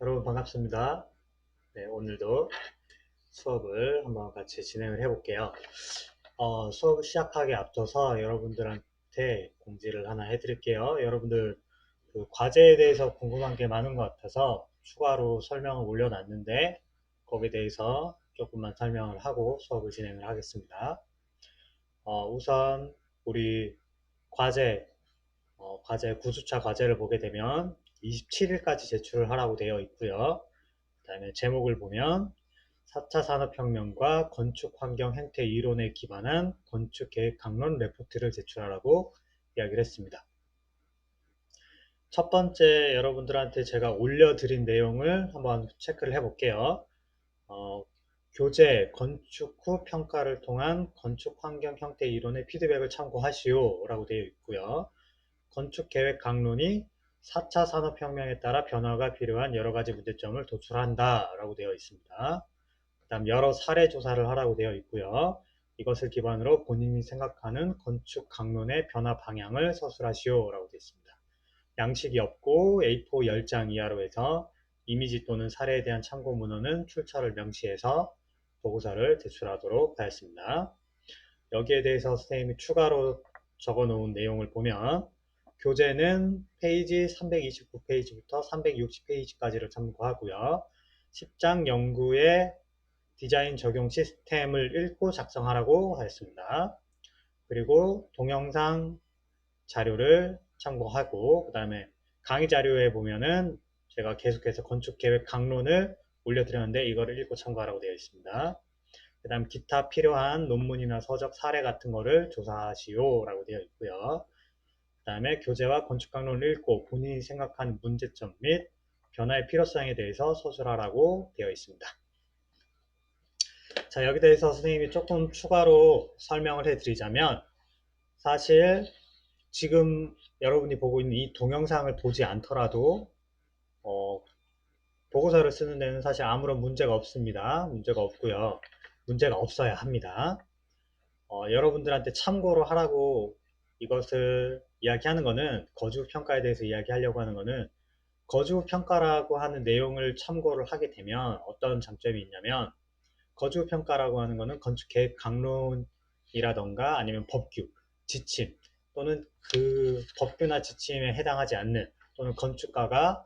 여러분 반갑습니다. 네, 오늘도 수업을 한번 같이 진행을 해볼게요. 수업 시작하기 앞서서 여러분들한테 공지를 하나 해드릴게요. 여러분들 그 과제에 대해서 궁금한 게 많은 것 같아서 추가로 설명을 올려놨는데 거기에 대해서 조금만 설명을 하고 수업을 진행을 하겠습니다. 우선 우리 과제, 과제 9주차 과제를 보게 되면 27일까지 제출을 하라고 되어 있고요. 그 다음에 제목을 보면 4차 산업혁명과 건축환경 행태 이론에 기반한 건축계획 강론 레포트를 제출하라고 이야기를 했습니다. 첫 번째 여러분들한테 제가 올려드린 내용을 한번 체크를 해볼게요. 어, 교재 건축 후 평가를 통한 건축환경 형태 이론의 피드백을 참고하시오 라고 되어 있고요. 건축계획 강론이 4차 산업혁명에 따라 변화가 필요한 여러 가지 문제점을 도출한다 라고 되어 있습니다. 그 다음 여러 사례 조사를 하라고 되어 있고요. 이것을 기반으로 본인이 생각하는 건축 강론의 변화 방향을 서술하시오 라고 되어 있습니다. 양식이 없고 A4 10장 이하로 해서 이미지 또는 사례에 대한 참고 문헌은 출처를 명시해서 보고서를 제출하도록 하였습니다. 여기에 대해서 선생님이 추가로 적어 놓은 내용을 보면 교재는 페이지 329페이지부터 360페이지까지를 참고하고요. 10장 연구의 디자인 적용 시스템을 읽고 작성하라고 하였습니다. 그리고 동영상 자료를 참고하고 그 다음에 강의 자료에 보면은 제가 계속해서 건축계획 강론을 올려드렸는데 이거를 읽고 참고하라고 되어 있습니다. 그 다음 기타 필요한 논문이나 서적 사례 같은 거를 조사하시오 라고 되어 있고요. 그 다음에 교재와 건축강론을 읽고 본인이 생각하는 문제점 및 변화의 필요성에 대해서 서술하라고 되어 있습니다. 자, 여기 대해서 선생님이 조금 추가로 설명을 해드리자면 사실 지금 여러분이 보고 있는 이 동영상을 보지 않더라도 어, 보고서를 쓰는 데는 사실 아무런 문제가 없습니다. 문제가 없고요. 문제가 없어야 합니다. 여러분들한테 참고로 하라고 이것을 이야기하는 거는 거주 평가에 대해서 이야기하려고 하는 거는 거주 평가라고 하는 내용을 참고를 하게 되면 어떤 장점이 있냐면 거주 평가라고 하는 거는 건축 계획 강론이라던가 아니면 법규, 지침 또는 그 법규나 지침에 해당하지 않는 또는 건축가가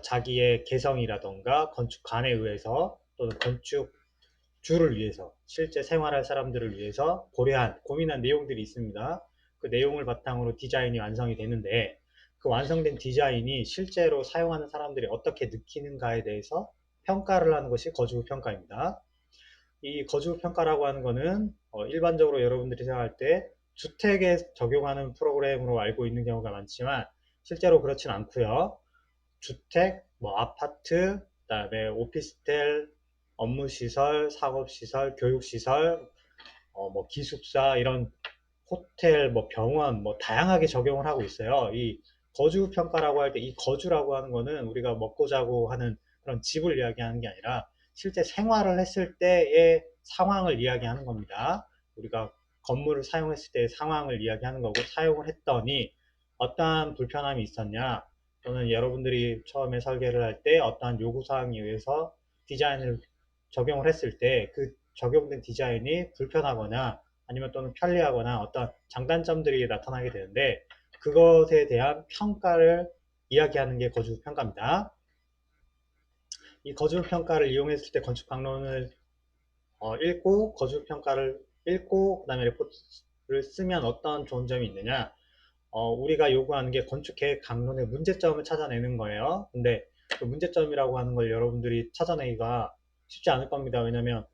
자기의 개성이라던가 건축관에 의해서 또는 건축주를 위해서 실제 생활할 사람들을 위해서 고민한 내용들이 있습니다. 그 내용을 바탕으로 디자인이 완성이 되는데 그 완성된 디자인이 실제로 사용하는 사람들이 어떻게 느끼는가에 대해서 평가를 하는 것이 거주 평가입니다. 이 거주 평가라고 하는 거는 일반적으로 여러분들이 생각할 때 주택에 적용하는 프로그램으로 알고 있는 경우가 많지만 실제로 그렇진 않고요. 주택, 뭐 아파트, 그다음에 오피스텔, 업무시설, 상업시설, 교육시설, 뭐 기숙사 이런 호텔, 뭐 병원, 뭐 다양하게 적용을 하고 있어요. 이 거주 평가라고 할 때 이 거주라고 하는 거는 우리가 먹고 자고 하는 그런 집을 이야기하는 게 아니라 실제 생활을 했을 때의 상황을 이야기하는 겁니다. 우리가 건물을 사용했을 때의 상황을 이야기하는 거고 사용을 했더니 어떠한 불편함이 있었냐 또는 여러분들이 처음에 설계를 할 때 어떠한 요구사항에 의해서 디자인을 적용을 했을 때 그 적용된 디자인이 불편하거나 아니면 또는 편리하거나 어떤 장단점들이 나타나게 되는데 그것에 대한 평가를 이야기하는 게 거주평가입니다. 이 거주평가를 이용했을 때 건축강론을 읽고 거주평가를 읽고 그 다음에 레포트를 쓰면 어떤 좋은 점이 있느냐 우리가 요구하는 게 건축계획 강론의 문제점을 찾아내는 거예요. 근데 그 문제점이라고 하는 걸 여러분들이 찾아내기가 쉽지 않을 겁니다. 왜냐면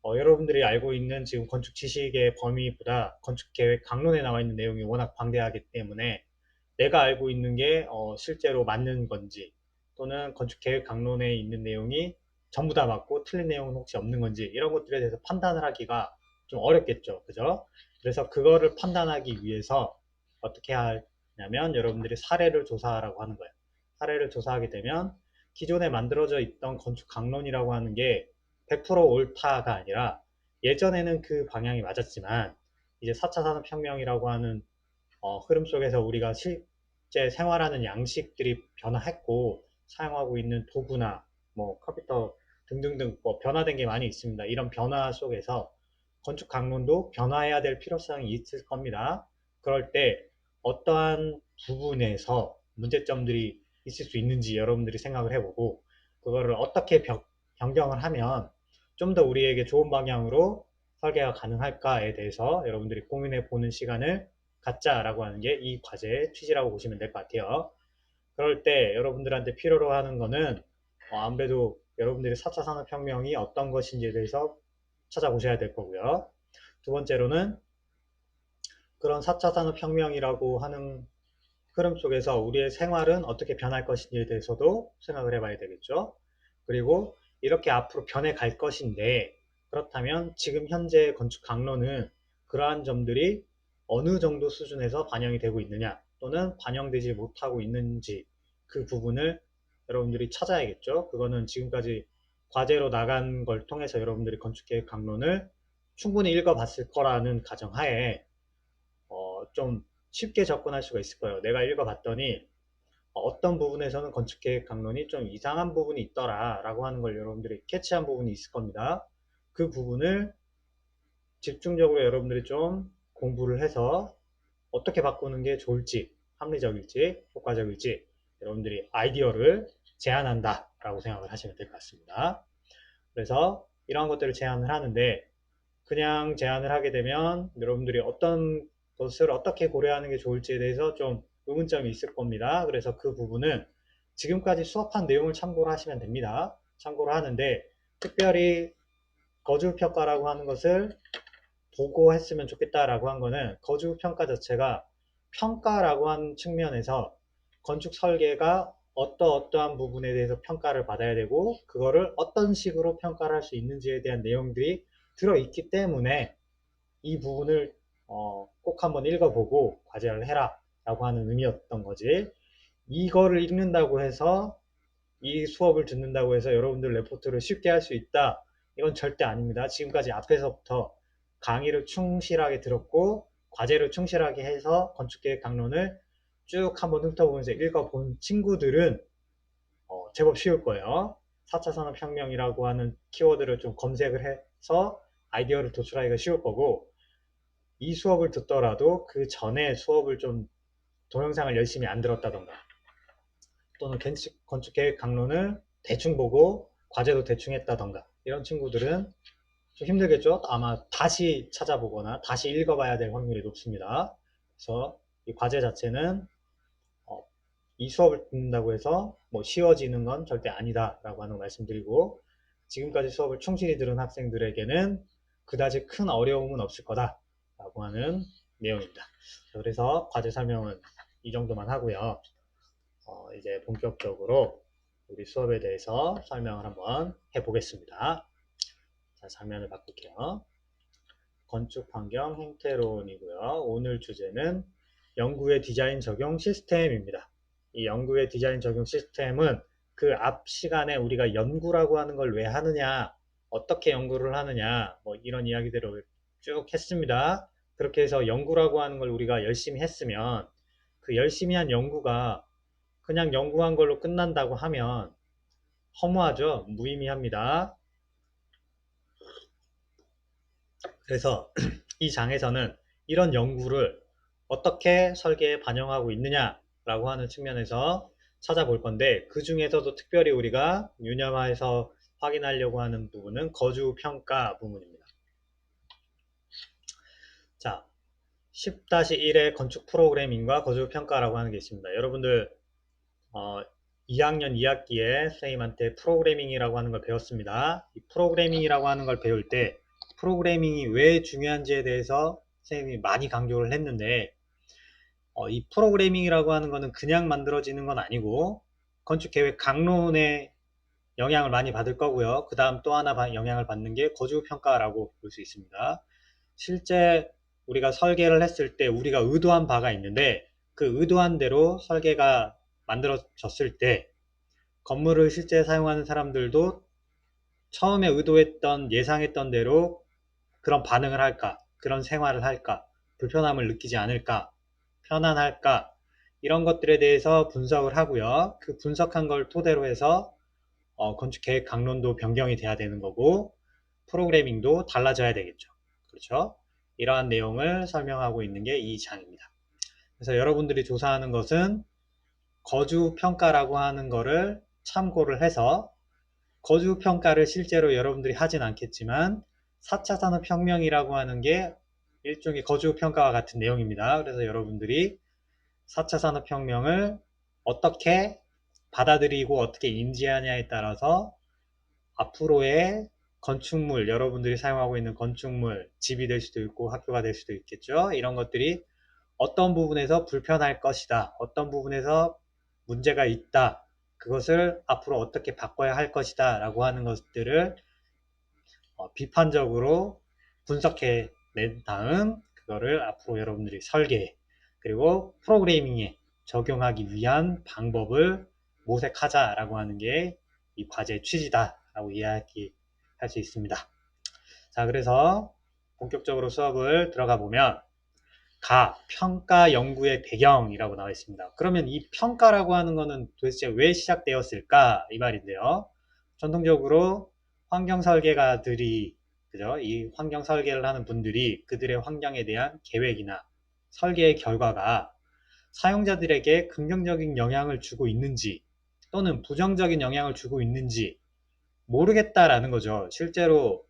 여러분들이 알고 있는 지금 건축 지식의 범위보다 건축 계획 강론에 나와 있는 내용이 워낙 방대하기 때문에 내가 알고 있는 게 실제로 맞는 건지 또는 건축 계획 강론에 있는 내용이 전부 다 맞고 틀린 내용은 혹시 없는 건지 이런 것들에 대해서 판단을 하기가 좀 어렵겠죠. 그죠? 그래서 그거를 판단하기 위해서 어떻게 하냐면 여러분들이 사례를 조사하라고 하는 거예요. 사례를 조사하게 되면 기존에 만들어져 있던 건축 강론이라고 하는 게 100% 옳다가 아니라 예전에는 그 방향이 맞았지만 이제 4차 산업혁명이라고 하는 흐름 속에서 우리가 실제 생활하는 양식들이 변화했고 사용하고 있는 도구나 뭐 컴퓨터 등등등 뭐 변화된 게 많이 있습니다. 이런 변화 속에서 건축 강론도 변화해야 될 필요성이 있을 겁니다. 그럴 때 어떠한 부분에서 문제점들이 있을 수 있는지 여러분들이 생각을 해보고 그거를 어떻게 변경을 하면 좀 더 우리에게 좋은 방향으로 설계가 가능할까에 대해서 여러분들이 고민해 보는 시간을 갖자라고 하는 게 이 과제의 취지라고 보시면 될 것 같아요. 그럴 때 여러분들한테 필요로 하는 거는 아무래도 여러분들이 4차 산업혁명이 어떤 것인지에 대해서 찾아보셔야 될 거고요. 두 번째로는 그런 4차 산업혁명이라고 하는 흐름 속에서 우리의 생활은 어떻게 변할 것인지에 대해서도 생각을 해봐야 되겠죠. 그리고 이렇게 앞으로 변해갈 것인데 그렇다면 지금 현재 건축 강론은 그러한 점들이 어느 정도 수준에서 반영이 되고 있느냐 또는 반영되지 못하고 있는지 그 부분을 여러분들이 찾아야겠죠. 그거는 지금까지 과제로 나간 걸 통해서 여러분들이 건축계획 강론을 충분히 읽어봤을 거라는 가정하에 좀 쉽게 접근할 수가 있을 거예요. 내가 읽어봤더니 어떤 부분에서는 건축계획 강론이 좀 이상한 부분이 있더라 라고 하는 걸 여러분들이 캐치한 부분이 있을 겁니다. 그 부분을 집중적으로 여러분들이 좀 공부를 해서 어떻게 바꾸는 게 좋을지 합리적일지 효과적일지 여러분들이 아이디어를 제안한다 라고 생각을 하시면 될 것 같습니다. 그래서 이러한 것들을 제안을 하는데 그냥 제안을 하게 되면 여러분들이 어떤 것을 어떻게 고려하는 게 좋을지에 대해서 좀 의문점이 있을 겁니다. 그래서 그 부분은 지금까지 수업한 내용을 참고로 하시면 됩니다. 참고로 하는데 특별히 거주평가라고 하는 것을 보고 했으면 좋겠다라고 한 거는 거주평가 자체가 평가라고 하는 측면에서 건축 설계가 어떠한 부분에 대해서 평가를 받아야 되고 그거를 어떤 식으로 평가를 할 수 있는지에 대한 내용들이 들어있기 때문에 이 부분을 꼭 한번 읽어보고 과제를 해라 라고 하는 의미였던 거지. 이거를 읽는다고 해서 이 수업을 듣는다고 해서 여러분들 레포트를 쉽게 할 수 있다. 이건 절대 아닙니다. 지금까지 앞에서부터 강의를 충실하게 들었고 과제를 충실하게 해서 건축계획 강론을 쭉 한번 훑어보면서 읽어본 친구들은 제법 쉬울 거예요. 4차 산업혁명이라고 하는 키워드를 좀 검색을 해서 아이디어를 도출하기가 쉬울 거고 이 수업을 듣더라도 그 전에 수업을 좀 동영상을 열심히 안 들었다던가 또는 건축계획 강론을 대충 보고 과제도 대충 했다던가 이런 친구들은 좀 힘들겠죠? 아마 다시 찾아보거나 다시 읽어봐야 될 확률이 높습니다. 그래서 이 과제 자체는 이 수업을 듣는다고 해서 뭐 쉬워지는 건 절대 아니다 라고 하는 거 말씀드리고 지금까지 수업을 충실히 들은 학생들에게는 그다지 큰 어려움은 없을 거다 라고 하는 내용입니다. 그래서 과제 설명은 이 정도만 하고요. 이제 본격적으로 우리 수업에 대해서 설명을 한번 해보겠습니다. 자, 장면을 바꿀게요. 건축 환경 행태론이고요. 오늘 주제는 연구의 디자인 적용 시스템입니다. 이 연구의 디자인 적용 시스템은 그 앞 시간에 우리가 연구라고 하는 걸 왜 하느냐, 어떻게 연구를 하느냐, 뭐 이런 이야기들을 쭉 했습니다. 그렇게 해서 연구라고 하는 걸 우리가 열심히 했으면 그 열심히 한 연구가 그냥 연구한 걸로 끝난다고 하면 허무하죠? 무의미합니다. 그래서 이 장에서는 이런 연구를 어떻게 설계에 반영하고 있느냐라고 하는 측면에서 찾아볼 건데 그 중에서도 특별히 우리가 유념화해서 확인하려고 하는 부분은 거주평가 부분입니다. 자, 10-1의 건축 프로그래밍과 거주평가라고 하는 게 있습니다. 여러분들 2학년 2학기에 선생님한테 프로그래밍이라고 하는 걸 배웠습니다. 이 프로그래밍이라고 하는 걸 배울 때 프로그래밍이 왜 중요한지에 대해서 선생님이 많이 강조를 했는데 이 프로그래밍이라고 하는 거는 그냥 만들어지는 건 아니고 건축계획 강론에 영향을 많이 받을 거고요. 그 다음 또 하나 영향을 받는 게 거주평가라고 볼 수 있습니다. 실제 우리가 설계를 했을 때 우리가 의도한 바가 있는데 그 의도한 대로 설계가 만들어졌을 때 건물을 실제 사용하는 사람들도 처음에 의도했던 예상했던 대로 그런 반응을 할까, 그런 생활을 할까, 불편함을 느끼지 않을까, 편안할까, 이런 것들에 대해서 분석을 하고요. 그 분석한 걸 토대로 해서 건축 계획 강론도 변경이 돼야 되는 거고 프로그래밍도 달라져야 되겠죠. 그렇죠? 이러한 내용을 설명하고 있는 게 이 장입니다. 그래서 여러분들이 조사하는 것은 거주 평가라고 하는 거를 참고를 해서 거주 평가를 실제로 여러분들이 하진 않겠지만 4차 산업혁명이라고 하는 게 일종의 거주 평가와 같은 내용입니다. 그래서 여러분들이 4차 산업혁명을 어떻게 받아들이고 어떻게 인지하냐에 따라서 앞으로의 건축물, 여러분들이 사용하고 있는 건축물, 집이 될 수도 있고 학교가 될 수도 있겠죠. 이런 것들이 어떤 부분에서 불편할 것이다. 어떤 부분에서 문제가 있다. 그것을 앞으로 어떻게 바꿔야 할 것이다. 라고 하는 것들을 비판적으로 분석해 낸 다음 그거를 앞으로 여러분들이 설계 그리고 프로그래밍에 적용하기 위한 방법을 모색하자라고 하는 게 이 과제의 취지다 라고 이야기할 수 있습니다. 자, 그래서 본격적으로 수업을 들어가 보면 평가 연구의 배경이라고 나와 있습니다. 그러면 이 평가라고 하는 거는 도대체 왜 시작되었을까? 이 말인데요. 전통적으로 환경 설계가들이, 그죠? 이 환경 설계를 하는 분들이 그들의 환경에 대한 계획이나 설계의 결과가 사용자들에게 긍정적인 영향을 주고 있는지 또는 부정적인 영향을 주고 있는지 모르겠다라는 거죠. 실제로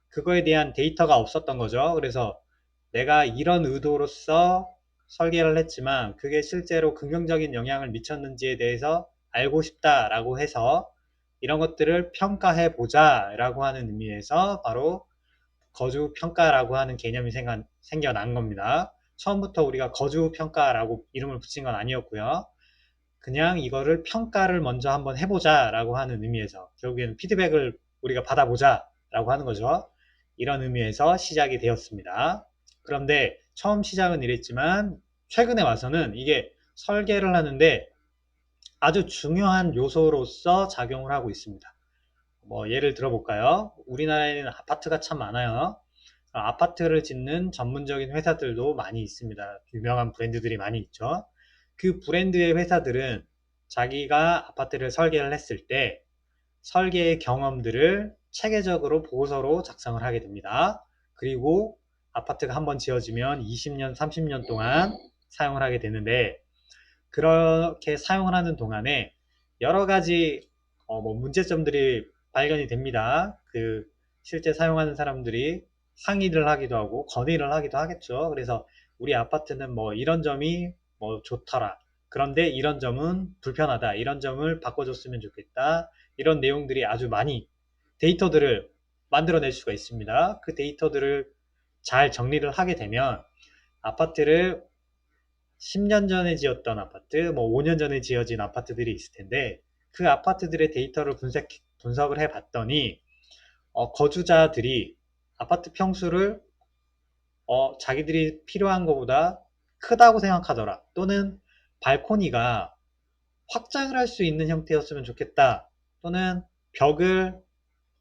그거에 대한 데이터가 없었던 거죠. 그래서 내가 이런 의도로서 설계를 했지만 그게 실제로 긍정적인 영향을 미쳤는지에 대해서 알고 싶다라고 해서 이런 것들을 평가해 보자 라고 하는 의미에서 바로 거주 평가라고 하는 개념이 생겨난 겁니다. 처음부터 우리가 거주 평가라고 이름을 붙인 건 아니었고요. 그냥 이거를 평가를 먼저 한번 해보자 라고 하는 의미에서 결국에는 피드백을 우리가 받아보자 라고 하는 거죠. 이런 의미에서 시작이 되었습니다. 그런데 처음 시작은 이랬지만 최근에 와서는 이게 설계를 하는데 아주 중요한 요소로서 작용을 하고 있습니다. 뭐 예를 들어볼까요? 우리나라에는 아파트가 참 많아요. 아파트를 짓는 전문적인 회사들도 많이 있습니다. 유명한 브랜드들이 많이 있죠. 그 브랜드의 회사들은 자기가 아파트를 설계를 했을 때 설계의 경험들을 체계적으로 보고서로 작성을 하게 됩니다. 그리고 아파트가 한번 지어지면 20년, 30년 동안 사용을 하게 되는데 그렇게 사용을 하는 동안에 여러 가지 뭐 문제점들이 발견이 됩니다. 그 실제 사용하는 사람들이 상의를 하기도 하고 건의를 하기도 하겠죠. 그래서 우리 아파트는 뭐 이런 점이 뭐 좋더라. 그런데 이런 점은 불편하다. 이런 점을 바꿔줬으면 좋겠다. 이런 내용들이 아주 많이 데이터들을 만들어낼 수가 있습니다. 그 데이터들을 잘 정리를 하게 되면 아파트를 10년 전에 지었던 아파트, 뭐 5년 전에 지어진 아파트들이 있을 텐데 그 아파트들의 데이터를 분석을 해봤더니 거주자들이 아파트 평수를 자기들이 필요한 것보다 크다고 생각하더라. 또는 발코니가 확장을 할 수 있는 형태였으면 좋겠다. 또는 벽을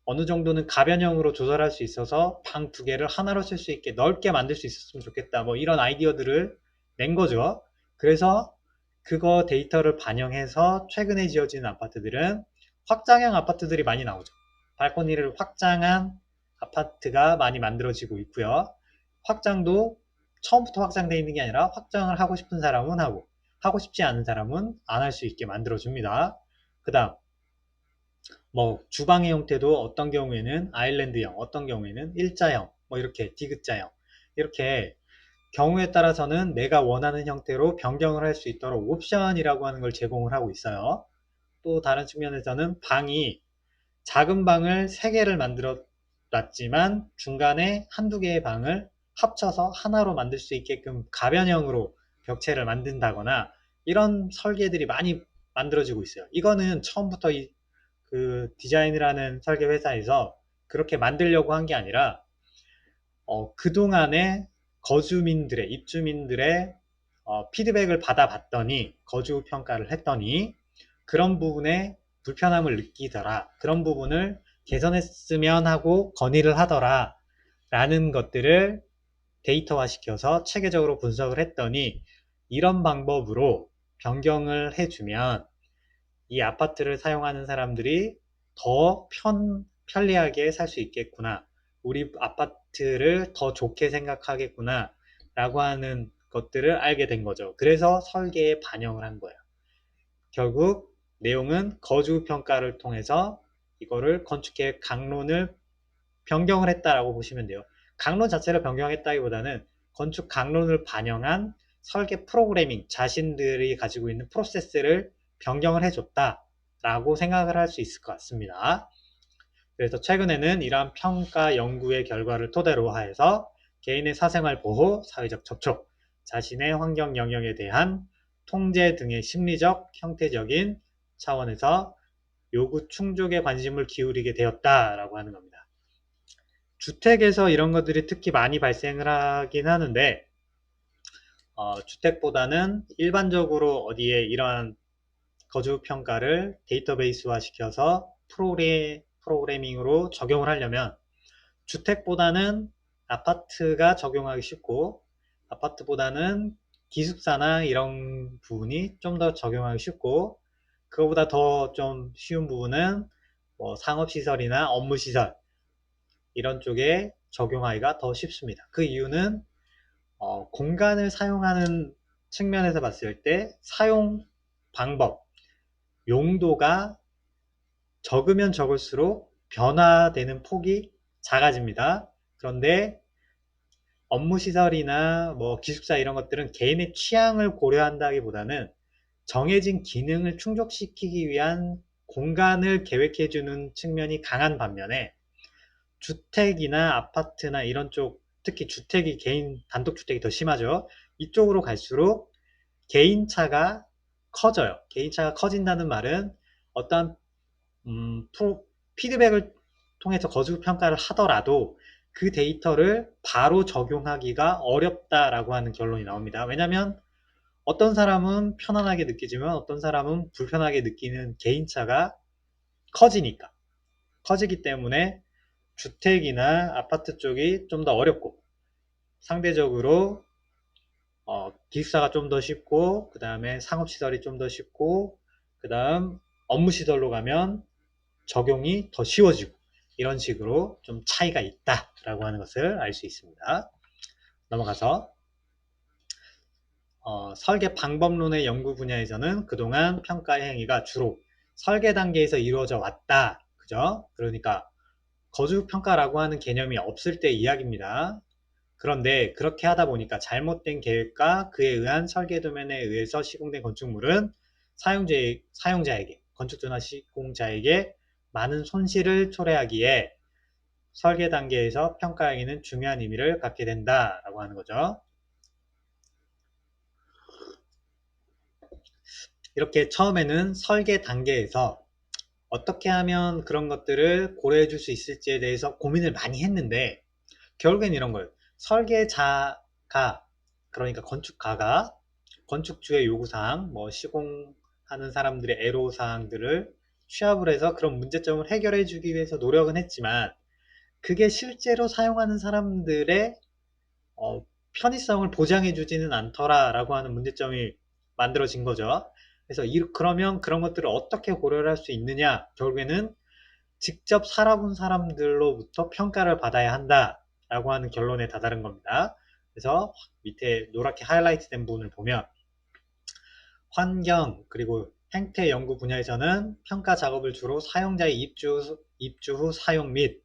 어느 정도는 가변형으로 조절할 수 있어서 방 두 개를 하나로 쓸 수 있게 넓게 만들 수 있었으면 좋겠다. 뭐 이런 아이디어들을 낸 거죠. 그래서 그거 데이터를 반영해서 최근에 지어진 아파트들은 확장형 아파트들이 많이 나오죠. 발코니를 확장한 아파트가 많이 만들어지고 있고요. 확장도 처음부터 확장되어 있는 게 아니라 확장을 하고 싶은 사람은 하고 하고 싶지 않은 사람은 안 할 수 있게 만들어줍니다. 그 다음 뭐 주방의 형태도 어떤 경우에는 아일랜드형, 어떤 경우에는 일자형, 뭐 이렇게 디귿자형 이렇게 경우에 따라서는 내가 원하는 형태로 변경을 할 수 있도록 옵션이라고 하는 걸 제공을 하고 있어요. 또 다른 측면에서는 방이 작은 방을 3개를 만들어 놨지만 중간에 한두 개의 방을 합쳐서 하나로 만들 수 있게끔 가변형으로 벽체를 만든다거나 이런 설계들이 많이 만들어지고 있어요. 이거는 처음부터 그 디자인이라는 설계 회사에서 그렇게 만들려고 한 게 아니라 그동안에 거주민들의 입주민들의 피드백을 받아봤더니 거주 평가를 했더니 그런 부분에 불편함을 느끼더라. 그런 부분을 개선했으면 하고 건의를 하더라. 라는 것들을 데이터화 시켜서 체계적으로 분석을 했더니 이런 방법으로 변경을 해주면 이 아파트를 사용하는 사람들이 더 편리하게 살 수 있겠구나. 우리 아파트를 더 좋게 생각하겠구나. 라고 하는 것들을 알게 된 거죠. 그래서 설계에 반영을 한 거예요. 결국 내용은 거주평가를 통해서 이거를 건축계획 강론을 변경을 했다라고 보시면 돼요. 강론 자체를 변경했다기보다는 건축 강론을 반영한 설계 프로그래밍, 자신들이 가지고 있는 프로세스를 변경을 해줬다라고 생각을 할 수 있을 것 같습니다. 그래서 최근에는 이러한 평가 연구의 결과를 토대로 하여서 개인의 사생활 보호, 사회적 접촉, 자신의 환경 영역에 대한 통제 등의 심리적, 형태적인 차원에서 요구 충족에 관심을 기울이게 되었다라고 하는 겁니다. 주택에서 이런 것들이 특히 많이 발생을 하긴 하는데 주택보다는 일반적으로 어디에 이러한 거주평가를 데이터베이스화 시켜서 프로그래밍으로 적용을 하려면 주택보다는 아파트가 적용하기 쉽고 아파트보다는 기숙사나 이런 부분이 좀 더 적용하기 쉽고 그거보다 더 좀 쉬운 부분은 뭐 상업시설이나 업무시설 이런 쪽에 적용하기가 더 쉽습니다. 그 이유는 공간을 사용하는 측면에서 봤을 때 사용 방법, 용도가 적으면 적을수록 변화되는 폭이 작아집니다. 그런데 업무시설이나 뭐 기숙사 이런 것들은 개인의 취향을 고려한다기보다는 정해진 기능을 충족시키기 위한 공간을 계획해주는 측면이 강한 반면에 주택이나 아파트나 이런 쪽, 특히 주택이 개인 단독주택이 더 심하죠. 이쪽으로 갈수록 개인차가 커져요. 개인차가 커진다는 말은 어떠한 피드백을 통해서 거주 평가를 하더라도 그 데이터를 바로 적용하기가 어렵다라고 하는 결론이 나옵니다. 왜냐하면 어떤 사람은 편안하게 느끼지만 어떤 사람은 불편하게 느끼는 개인차가 커지니까. 커지기 때문에 주택이나 아파트 쪽이 좀 더 어렵고 상대적으로 기숙사가 좀 더 쉽고 그 다음에 상업시설이 좀 더 쉽고 그 다음 업무시설로 가면 적용이 더 쉬워지고 이런 식으로 좀 차이가 있다라고 하는 것을 알 수 있습니다. 넘어가서 설계 방법론의 연구 분야에서는 그동안 평가의 행위가 주로 설계 단계에서 이루어져 왔다. 그죠? 그러니까 거주평가라고 하는 개념이 없을 때 이야기입니다. 그런데 그렇게 하다 보니까 잘못된 계획과 그에 의한 설계 도면에 의해서 시공된 건축물은 사용자에게, 건축주나 시공자에게 많은 손실을 초래하기에 설계 단계에서 평가 행위는 중요한 의미를 갖게 된다라고 하는 거죠. 이렇게 처음에는 설계 단계에서 어떻게 하면 그런 것들을 고려해 줄 수 있을지에 대해서 고민을 많이 했는데 결국엔 이런 거예요. 설계자가 그러니까 건축가가 건축주의 요구사항, 뭐 시공하는 사람들의 애로사항들을 취합을 해서 그런 문제점을 해결해 주기 위해서 노력은 했지만 그게 실제로 사용하는 사람들의 편의성을 보장해 주지는 않더라라고 하는 문제점이 만들어진 거죠. 그래서 그러면 그런 것들을 어떻게 고려를 할 수 있느냐? 결국에는 직접 살아본 사람들로부터 평가를 받아야 한다라고 하는 결론에 다다른 겁니다. 그래서 밑에 노랗게 하이라이트 된 부분을 보면 환경 그리고 행태 연구 분야에서는 평가 작업을 주로 사용자의 입주 후 사용 및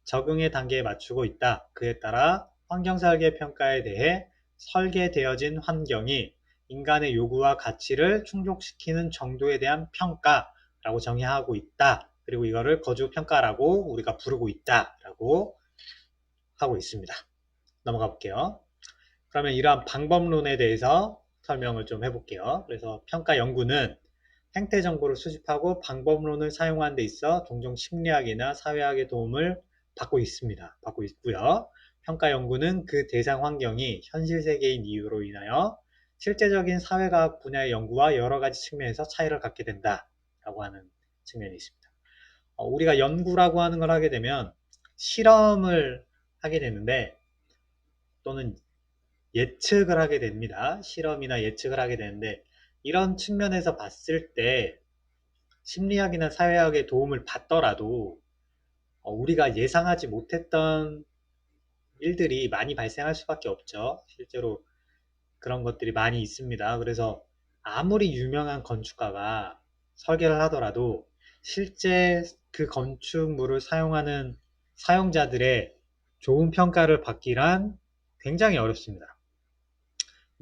적응의 단계에 맞추고 있다. 그에 따라 환경설계 평가에 대해 설계되어진 환경이 인간의 요구와 가치를 충족시키는 정도에 대한 평가라고 정의하고 있다. 그리고 이거를 거주평가라고 우리가 부르고 있다라고 하고 있습니다. 넘어가 볼게요. 그러면 이러한 방법론에 대해서 설명을 좀 해볼게요. 그래서 평가 연구는 행태 정보를 수집하고 방법론을 사용하는 데 있어 종종 심리학이나 사회학의 도움을 받고 있습니다. 받고 있고요. 평가 연구는 그 대상 환경이 현실 세계인 이유로 인하여 실제적인 사회과학 분야의 연구와 여러 가지 측면에서 차이를 갖게 된다라고 하는 측면이 있습니다. 우리가 연구라고 하는 걸 하게 되면 실험을 하게 되는데 또는 예측을 하게 됩니다. 실험이나 예측을 하게 되는데 이런 측면에서 봤을 때 심리학이나 사회학의 도움을 받더라도 우리가 예상하지 못했던 일들이 많이 발생할 수밖에 없죠. 실제로 그런 것들이 많이 있습니다. 그래서 아무리 유명한 건축가가 설계를 하더라도 실제 그 건축물을 사용하는 사용자들의 좋은 평가를 받기란 굉장히 어렵습니다.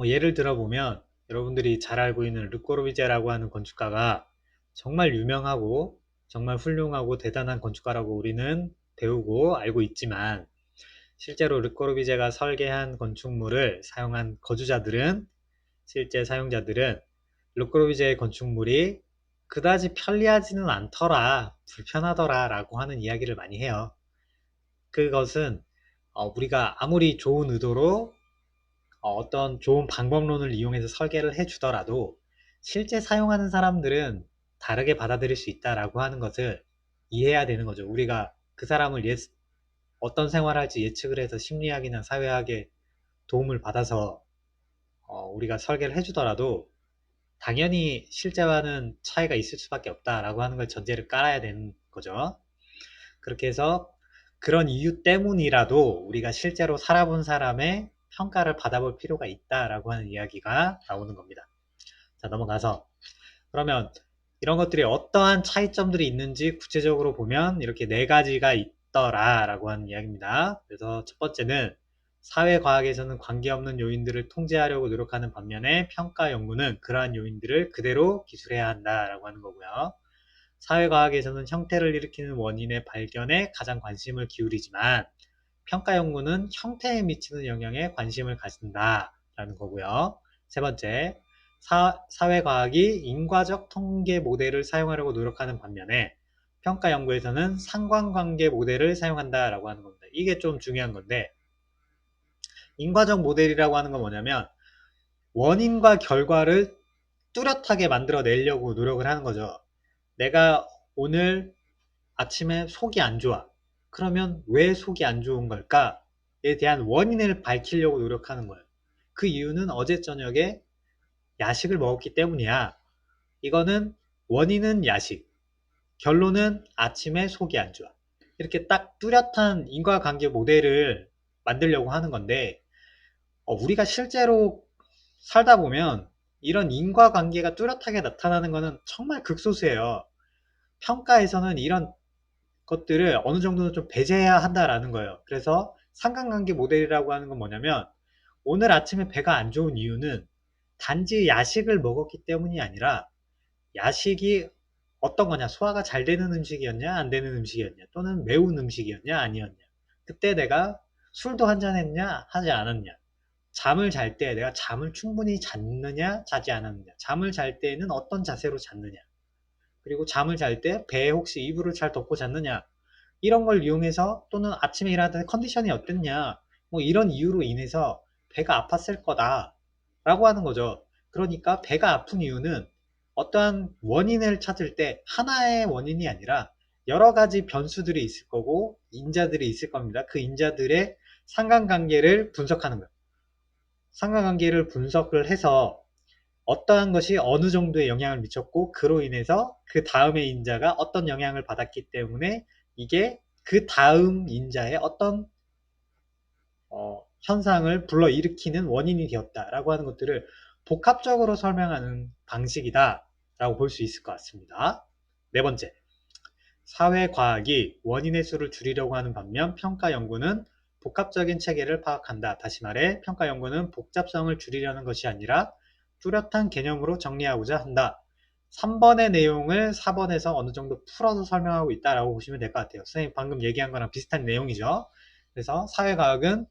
예를 들어보면 여러분들이 잘 알고 있는 르꼬르비제라고 하는 건축가가 정말 유명하고 정말 훌륭하고 대단한 건축가라고 우리는 배우고 알고 있지만 실제로 르꼬르비제가 설계한 건축물을 사용한 거주자들은 실제 사용자들은 르꼬르비제의 건축물이 그다지 편리하지는 않더라, 불편하더라 라고 하는 이야기를 많이 해요. 그것은 우리가 아무리 좋은 의도로 어떤 좋은 방법론을 이용해서 설계를 해주더라도 실제 사용하는 사람들은 다르게 받아들일 수 있다라고 하는 것을 이해해야 되는 거죠. 우리가 그 사람을 어떤 생활을 할지 예측을 해서 심리학이나 사회학의 도움을 받아서 우리가 설계를 해주더라도 당연히 실제와는 차이가 있을 수밖에 없다라고 하는 걸 전제를 깔아야 되는 거죠. 그렇게 해서 그런 이유 때문이라도 우리가 실제로 살아본 사람의 평가를 받아볼 필요가 있다라고 하는 이야기가 나오는 겁니다. 자, 넘어가서 그러면 이런 것들이 어떠한 차이점들이 있는지 구체적으로 보면 이렇게 네 가지가 있더라라고 하는 이야기입니다. 그래서 첫 번째는 사회과학에서는 관계없는 요인들을 통제하려고 노력하는 반면에 평가 연구는 그러한 요인들을 그대로 기술해야 한다라고 하는 거고요. 사회과학에서는 형태를 일으키는 원인의 발견에 가장 관심을 기울이지만 평가 연구는 형태에 미치는 영향에 관심을 가진다라는 거고요. 세 번째, 사회과학이 인과적 통계 모델을 사용하려고 노력하는 반면에 평가 연구에서는 상관관계 모델을 사용한다라고 하는 겁니다. 이게 좀 중요한 건데 인과적 모델이라고 하는 건 뭐냐면 원인과 결과를 뚜렷하게 만들어내려고 노력을 하는 거죠. 내가 오늘 아침에 속이 안 좋아. 그러면 왜 속이 안 좋은 걸까에 대한 원인을 밝히려고 노력하는 거예요. 그 이유는 어제 저녁에 야식을 먹었기 때문이야. 이거는 원인은 야식, 결론은 아침에 속이 안 좋아. 이렇게 딱 뚜렷한 인과관계 모델을 만들려고 하는 건데 우리가 실제로 살다 보면 이런 인과관계가 뚜렷하게 나타나는 것은 정말 극소수예요. 평가에서는 이런 것들을 어느 정도는 좀 배제해야 한다라는 거예요. 그래서 상관관계 모델이라고 하는 건 뭐냐면 오늘 아침에 배가 안 좋은 이유는 단지 야식을 먹었기 때문이 아니라 야식이 어떤 거냐, 소화가 잘 되는 음식이었냐, 안 되는 음식이었냐, 또는 매운 음식이었냐, 아니었냐. 그때 내가 술도 한잔 했냐, 하지 않았냐. 잠을 잘 때 내가 잠을 충분히 잤느냐, 자지 않았느냐. 잠을 잘 때는 어떤 자세로 잤느냐. 그리고 잠을 잘 때 배에 혹시 이불을 잘 덮고 잤느냐. 이런 걸 이용해서 또는 아침에 일어났을 때 컨디션이 어땠냐. 뭐 이런 이유로 인해서 배가 아팠을 거다. 라고 하는 거죠. 그러니까 배가 아픈 이유는 어떠한 원인을 찾을 때 하나의 원인이 아니라 여러 가지 변수들이 있을 거고 인자들이 있을 겁니다. 그 인자들의 상관관계를 분석하는 거예요. 상관관계를 분석을 해서 어떠한 것이 어느 정도의 영향을 미쳤고 그로 인해서 그 다음의 인자가 어떤 영향을 받았기 때문에 이게 그 다음 인자의 어떤 현상을 불러일으키는 원인이 되었다라고 하는 것들을 복합적으로 설명하는 방식이다 라고 볼 수 있을 것 같습니다. 네 번째, 사회과학이 원인의 수를 줄이려고 하는 반면 평가 연구는 복합적인 체계를 파악한다. 다시 말해 평가 연구는 복잡성을 줄이려는 것이 아니라 뚜렷한 개념으로 정리하고자 한다. 3번의 내용을 4번에서 어느 정도 풀어서 설명하고 있다라고 보시면 될 것 같아요. 선생님 방금 얘기한 거랑 비슷한 내용이죠. 그래서 사회과학은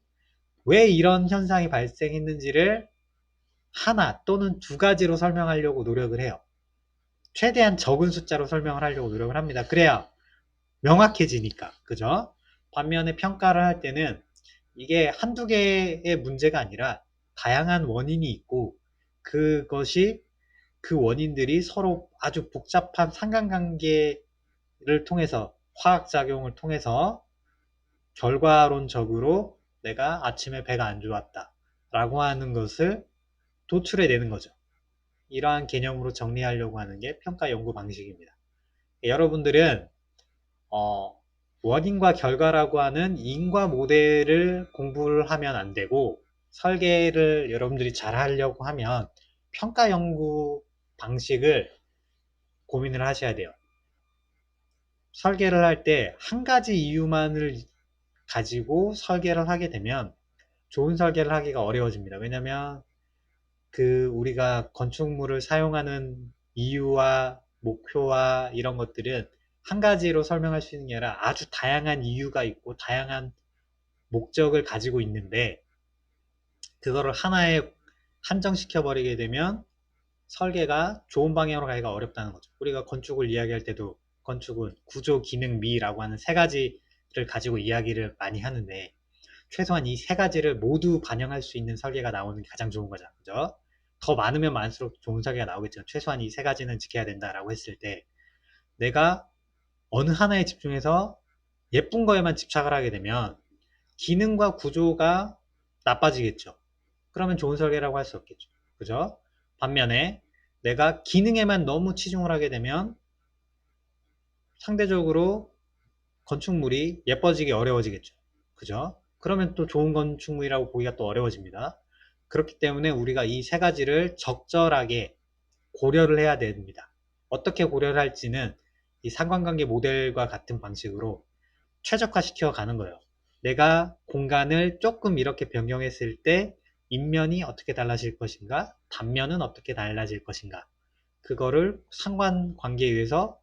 왜 이런 현상이 발생했는지를 하나 또는 두 가지로 설명하려고 노력을 해요. 최대한 적은 숫자로 설명을 하려고 노력을 합니다. 그래야 명확해지니까. 그죠? 반면에 평가를 할 때는 이게 한두 개의 문제가 아니라 다양한 원인이 있고 그것이 그 원인들이 서로 아주 복잡한 상관관계를 통해서 화학작용을 통해서 결과론적으로 내가 아침에 배가 안 좋았다 라고 하는 것을 도출해내는 거죠. 이러한 개념으로 정리하려고 하는 게 평가 연구 방식입니다. 여러분들은 원인과 결과라고 하는 인과 모델을 공부를 하면 안 되고, 설계를 여러분들이 잘 하려고 하면 평가 연구 방식을 고민을 하셔야 돼요. 설계를 할 때 한 가지 이유만을 가지고 설계를 하게 되면 좋은 설계를 하기가 어려워집니다. 왜냐면 우리가 건축물을 사용하는 이유와 목표와 이런 것들은 한 가지로 설명할 수 있는 게 아니라 아주 다양한 이유가 있고 다양한 목적을 가지고 있는데, 그거를 하나에 한정시켜 버리게 되면 설계가 좋은 방향으로 가기가 어렵다는 거죠. 우리가 건축을 이야기할 때도 건축은 구조, 기능, 미라고 하는 세 가지를 가지고 이야기를 많이 하는데, 최소한 이 세 가지를 모두 반영할 수 있는 설계가 나오는 게 가장 좋은 거죠. 그죠? 더 많으면 많을수록 좋은 설계가 나오겠지만 최소한 이 세 가지는 지켜야 된다라고 했을 때, 내가 어느 하나에 집중해서 예쁜 거에만 집착을 하게 되면 기능과 구조가 나빠지겠죠. 그러면 좋은 설계라고 할 수 없겠죠. 그죠? 반면에 내가 기능에만 너무 치중을 하게 되면 상대적으로 건축물이 예뻐지기 어려워지겠죠. 그죠? 그러면 또 좋은 건축물이라고 보기가 또 어려워집니다. 그렇기 때문에 우리가 이 세 가지를 적절하게 고려를 해야 됩니다. 어떻게 고려를 할지는 이 상관관계 모델과 같은 방식으로 최적화시켜 가는 거예요. 내가 공간을 조금 이렇게 변경했을 때 인면이 어떻게 달라질 것인가, 단면은 어떻게 달라질 것인가, 그거를 상관관계에 의해서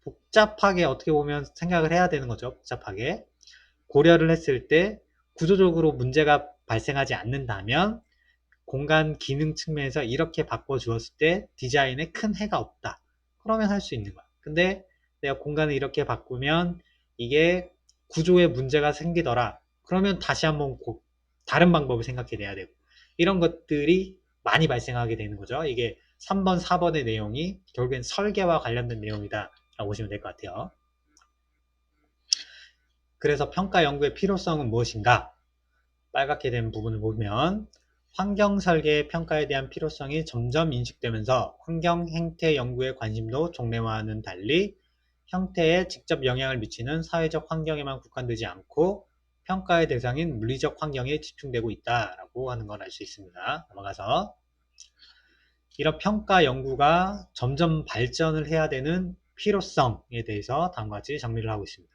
복잡하게 어떻게 보면 생각을 해야 되는 거죠. 복잡하게 고려를 했을 때 구조적으로 문제가 발생하지 않는다면 공간 기능 측면에서 이렇게 바꿔 주었을 때 디자인에 큰 해가 없다, 그러면 할 수 있는 거야. 근데 내가 공간을 이렇게 바꾸면 이게 구조에 문제가 생기더라, 그러면 다시 한번 다른 방법을 생각해 내야 되고, 이런 것들이 많이 발생하게 되는 거죠. 이게 3번 4번의 내용이 결국엔 설계와 관련된 내용이다 라고 보시면 될 것 같아요. 그래서 평가 연구의 필요성은 무엇인가? 빨갛게 된 부분을 보면 환경 설계의 평가에 대한 필요성이 점점 인식되면서 환경 행태 연구의 관심도 종래와는 달리 형태에 직접 영향을 미치는 사회적 환경에만 국한되지 않고 평가의 대상인 물리적 환경에 집중되고 있다라고 하는 걸 알 수 있습니다. 넘어가서 이런 평가 연구가 점점 발전을 해야 되는 필요성에 대해서 다음과 같이 정리를 하고 있습니다.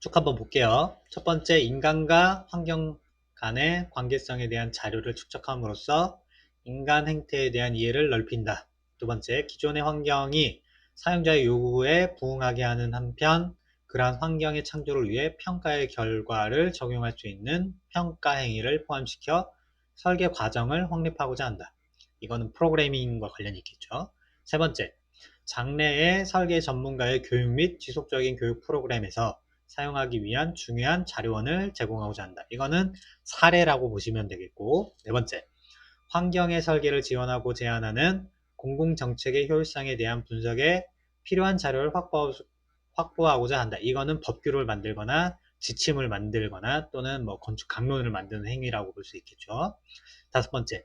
쭉 한번 볼게요. 첫 번째, 인간과 환경 간의 관계성에 대한 자료를 축적함으로써 인간 행태에 대한 이해를 넓힌다. 두 번째, 기존의 환경이 사용자의 요구에 부응하게 하는 한편 그러한 환경의 창조를 위해 평가의 결과를 적용할 수 있는 평가 행위를 포함시켜 설계 과정을 확립하고자 한다. 이거는 프로그래밍과 관련이 있겠죠. 세 번째, 장래의 설계 전문가의 교육 및 지속적인 교육 프로그램에서 사용하기 위한 중요한 자료원을 제공하고자 한다. 이거는 사례라고 보시면 되겠고, 네 번째, 환경의 설계를 지원하고 제안하는 공공정책의 효율성에 대한 분석에 필요한 자료를 확보하고자 한다. 이거는 법규를 만들거나 지침을 만들거나 또는 건축 강론을 만드는 행위라고 볼 수 있겠죠. 다섯 번째,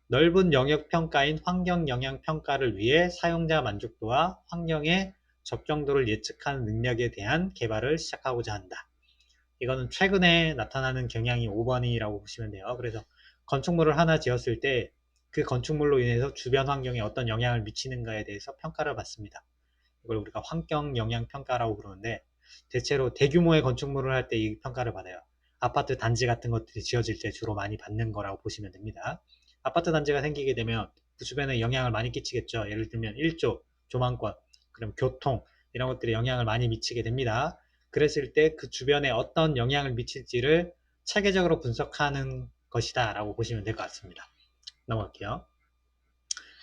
넓은 영역 평가인 환경 영향 평가를 위해 사용자 만족도와 환경의 적정도를 예측하는 능력에 대한 개발을 시작하고자 한다. 이거는 최근에 나타나는 경향이 5번이라고 보시면 돼요. 그래서 건축물을 하나 지었을 때 그 건축물로 인해서 주변 환경에 어떤 영향을 미치는가에 대해서 평가를 받습니다. 이걸 우리가 환경 영향 평가라고 부르는데, 대체로 대규모의 건축물을 할 때 이 평가를 받아요. 아파트 단지 같은 것들이 지어질 때 주로 많이 받는 거라고 보시면 됩니다. 아파트 단지가 생기게 되면 그 주변에 영향을 많이 끼치겠죠. 예를 들면 1조, 조망권, 그럼 교통, 이런 것들이 영향을 많이 미치게 됩니다. 그랬을 때 그 주변에 어떤 영향을 미칠지를 체계적으로 분석하는 것이다 라고 보시면 될 것 같습니다. 넘어갈게요.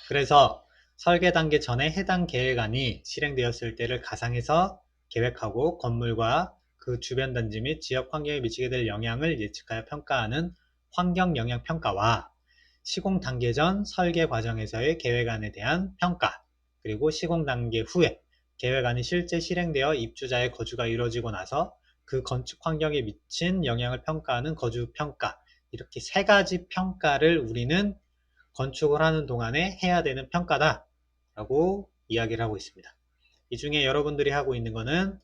그래서 설계 단계 전에 해당 계획안이 실행되었을 때를 가상해서 계획하고 건물과 그 주변 단지 및 지역 환경에 미치게 될 영향을 예측하여 평가하는 환경 영향 평가와 시공 단계 전 설계 과정에서의 계획안에 대한 평가, 그리고 시공 단계 후에 계획안이 실제 실행되어 입주자의 거주가 이루어지고 나서 그 건축 환경에 미친 영향을 평가하는 거주 평가, 이렇게 세 가지 평가를 우리는 건축을 하는 동안에 해야 되는 평가다 라고 이야기를 하고 있습니다. 이 중에 여러분들이 하고 있는 거는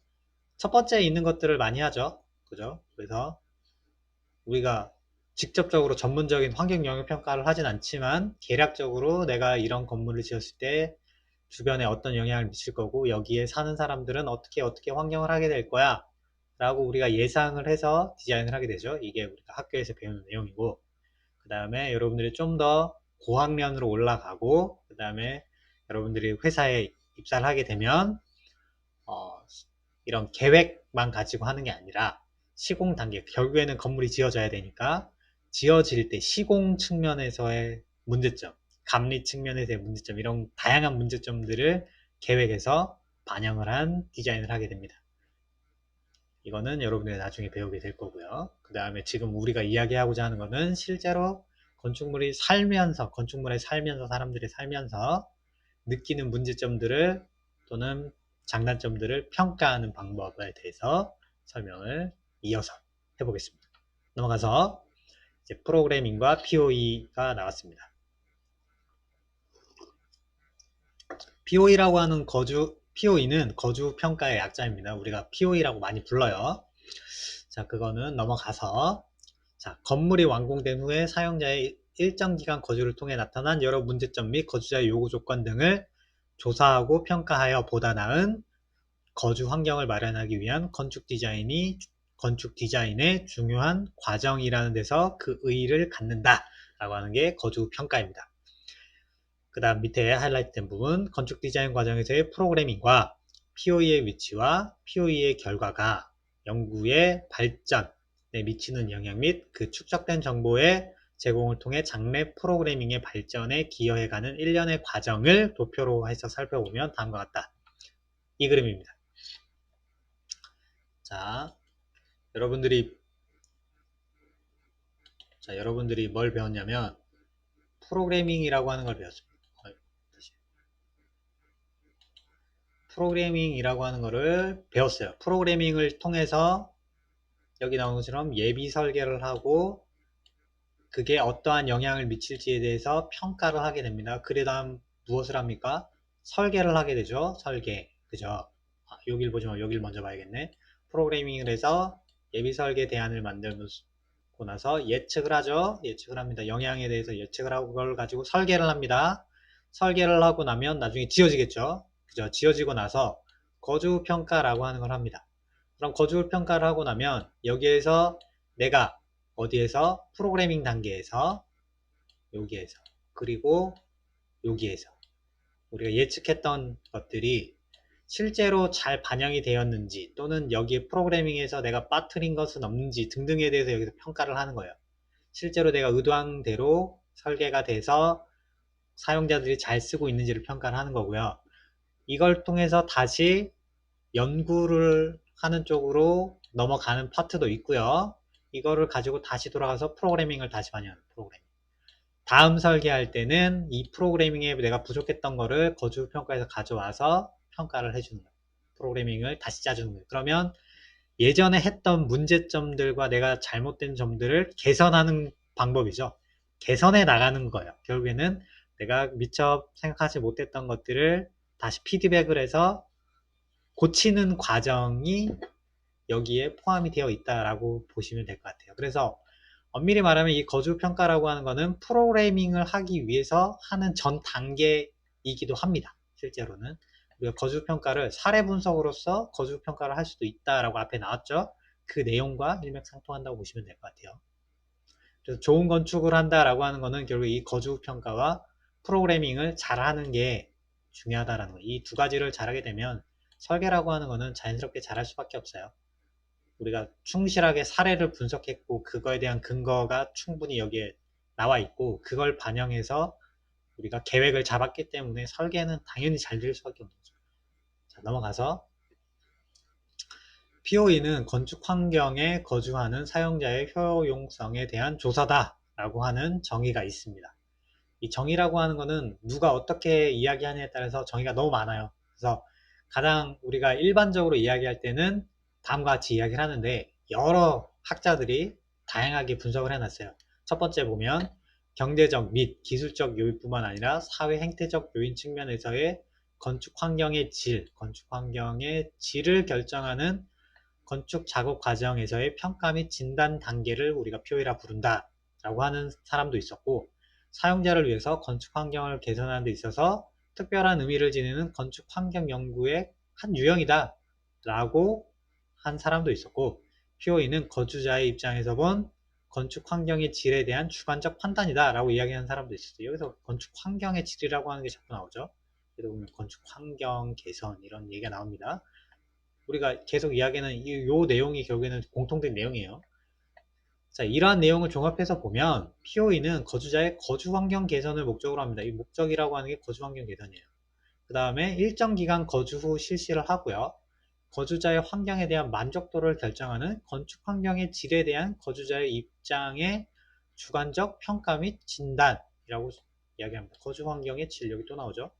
첫 번째 있는 것들을 많이 하죠. 그죠? 그래서 우리가 직접적으로 전문적인 환경 영역 평가를 하진 않지만 계략적으로 내가 이런 건물을 지었을 때 주변에 어떤 영향을 미칠 거고 여기에 사는 사람들은 어떻게 환경을 하게 될 거야 라고 우리가 예상을 해서 디자인을 하게 되죠. 이게 우리가 학교에서 배우는 내용이고, 그 다음에 여러분들이 좀 더 고학년으로 올라가고, 그 다음에 여러분들이 회사에 입사를 하게 되면 이런 계획만 가지고 하는 게 아니라 시공 단계, 결국에는 건물이 지어져야 되니까 지어질 때 시공 측면에서의 문제점, 감리 측면에서의 문제점, 이런 다양한 문제점들을 계획에서 반영을 한 디자인을 하게 됩니다. 이거는 여러분들이 나중에 배우게 될 거고요. 그 다음에 지금 우리가 이야기하고자 하는 거는 실제로 건축물에 살면서 사람들이 살면서 느끼는 문제점들을 또는 장단점들을 평가하는 방법에 대해서 설명을 이어서 해보겠습니다. 넘어가서 이제 프로그래밍과 POE가 나왔습니다. POE라고 하는 POE는 거주 평가의 약자입니다. 우리가 POE라고 많이 불러요. 자, 그거는 넘어가서, 자, 건물이 완공된 후에 사용자의 일정 기간 거주를 통해 나타난 여러 문제점 및 거주자의 요구 조건 등을 조사하고 평가하여 보다 나은 거주 환경을 마련하기 위한 건축 디자인의 중요한 과정이라는 데서 그 의의를 갖는다 라고 하는 게 거주 평가입니다. 그 다음 밑에 하이라이트된 부분, 건축 디자인 과정에서의 프로그래밍과 POE의 위치와 POE의 결과가 연구의 발전에 미치는 영향 및 그 축적된 정보의 제공을 통해 장래 프로그래밍의 발전에 기여해가는 일련의 과정을 도표로 해서 살펴보면 다음과 같다. 이 그림입니다. 자, 여러분들이 뭘 배웠냐면 프로그래밍이라고 하는 걸 배웠습니다. 프로그래밍이라고 하는 거를 배웠어요. 프로그래밍을 통해서 여기 나오는 것처럼 예비 설계를 하고 그게 어떠한 영향을 미칠지에 대해서 평가를 하게 됩니다. 그 다음 무엇을 합니까? 설계를 하게 되죠. 설계. 그죠? 여길 보지 마. 여길 먼저 봐야겠네. 프로그래밍을 해서 예비 설계 대안을 만들고 나서 예측을 하죠. 예측을 합니다. 영향에 대해서 예측을 하고 그걸 가지고 설계를 합니다. 설계를 하고 나면 나중에 지어지겠죠. 그죠? 지어지고 나서 거주 평가라고 하는 걸 합니다. 그럼 거주 평가를 하고 나면 여기에서 내가 어디에서 프로그래밍 단계에서 여기에서 그리고 여기에서 우리가 예측했던 것들이 실제로 잘 반영이 되었는지 또는 여기에 프로그래밍에서 내가 빠뜨린 것은 없는지 등등에 대해서 여기서 평가를 하는 거예요. 실제로 내가 의도한 대로 설계가 돼서 사용자들이 잘 쓰고 있는지를 평가를 하는 거고요. 이걸 통해서 다시 연구를 하는 쪽으로 넘어가는 파트도 있고요. 이거를 가지고 다시 돌아가서 프로그래밍을 다시 반영하는 프로그래밍. 다음 설계할 때는 이 프로그래밍에 내가 부족했던 거를 거주 평가에서 가져와서 평가를 해주는 거예요. 프로그래밍을 다시 짜주는 거예요. 그러면 예전에 했던 문제점들과 내가 잘못된 점들을 개선하는 방법이죠. 개선해 나가는 거예요. 결국에는 내가 미처 생각하지 못했던 것들을 다시 피드백을 해서 고치는 과정이 여기에 포함이 되어 있다라고 보시면 될 것 같아요. 그래서 엄밀히 말하면 이 거주 평가라고 하는 거는 프로그래밍을 하기 위해서 하는 전 단계이기도 합니다. 실제로는 우리가 거주 평가를 사례 분석으로서 거주 평가를 할 수도 있다라고 앞에 나왔죠. 그 내용과 일맥상통한다고 보시면 될 것 같아요. 그래서 좋은 건축을 한다라고 하는 거는 결국 이 거주 평가와 프로그래밍을 잘하는 게 중요하다라는 거예요. 이 두 가지를 잘하게 되면 설계라고 하는 거는 자연스럽게 잘할 수밖에 없어요. 우리가 충실하게 사례를 분석했고 그거에 대한 근거가 충분히 여기에 나와 있고 그걸 반영해서 우리가 계획을 잡았기 때문에 설계는 당연히 잘 될 수밖에 없는 거죠. 자, 넘어가서 POE는 건축 환경에 거주하는 사용자의 효용성에 대한 조사다 라고 하는 정의가 있습니다. 이 정의라고 하는 거는 누가 어떻게 이야기하느냐에 따라서 정의가 너무 많아요. 그래서 가장 우리가 일반적으로 이야기할 때는 다음과 같이 이야기를 하는데 여러 학자들이 다양하게 분석을 해놨어요. 첫 번째 보면 경제적 및 기술적 요인뿐만 아니라 사회 행태적 요인 측면에서의 건축 환경의 질을 결정하는 건축 작업 과정에서의 평가 및 진단 단계를 우리가 POA라 부른다 라고 하는 사람도 있었고, 사용자를 위해서 건축 환경을 개선하는 데 있어서 특별한 의미를 지니는 건축 환경 연구의 한 유형이다 라고 한 사람도 있었고, POE는 거주자의 입장에서 본 건축 환경의 질에 대한 주관적 판단이다 라고 이야기하는 사람도 있었어요. 여기서 건축 환경의 질이라고 하는 게 자꾸 나오죠. 그래서 보면 건축 환경 개선 이런 얘기가 나옵니다. 우리가 계속 이야기하는 이 내용이 결국에는 공통된 내용이에요. 자, 이러한 내용을 종합해서 보면 POE는 거주자의 거주 환경 개선을 목적으로 합니다. 이 목적이라고 하는 게 거주 환경 개선이에요. 그 다음에 일정 기간 거주 후 실시를 하고요. 거주자의 환경에 대한 만족도를 결정하는 건축 환경의 질에 대한 거주자의 입장의 주관적 평가 및 진단이라고 이야기합니다. 거주 환경의 질, 여기 또 나오죠.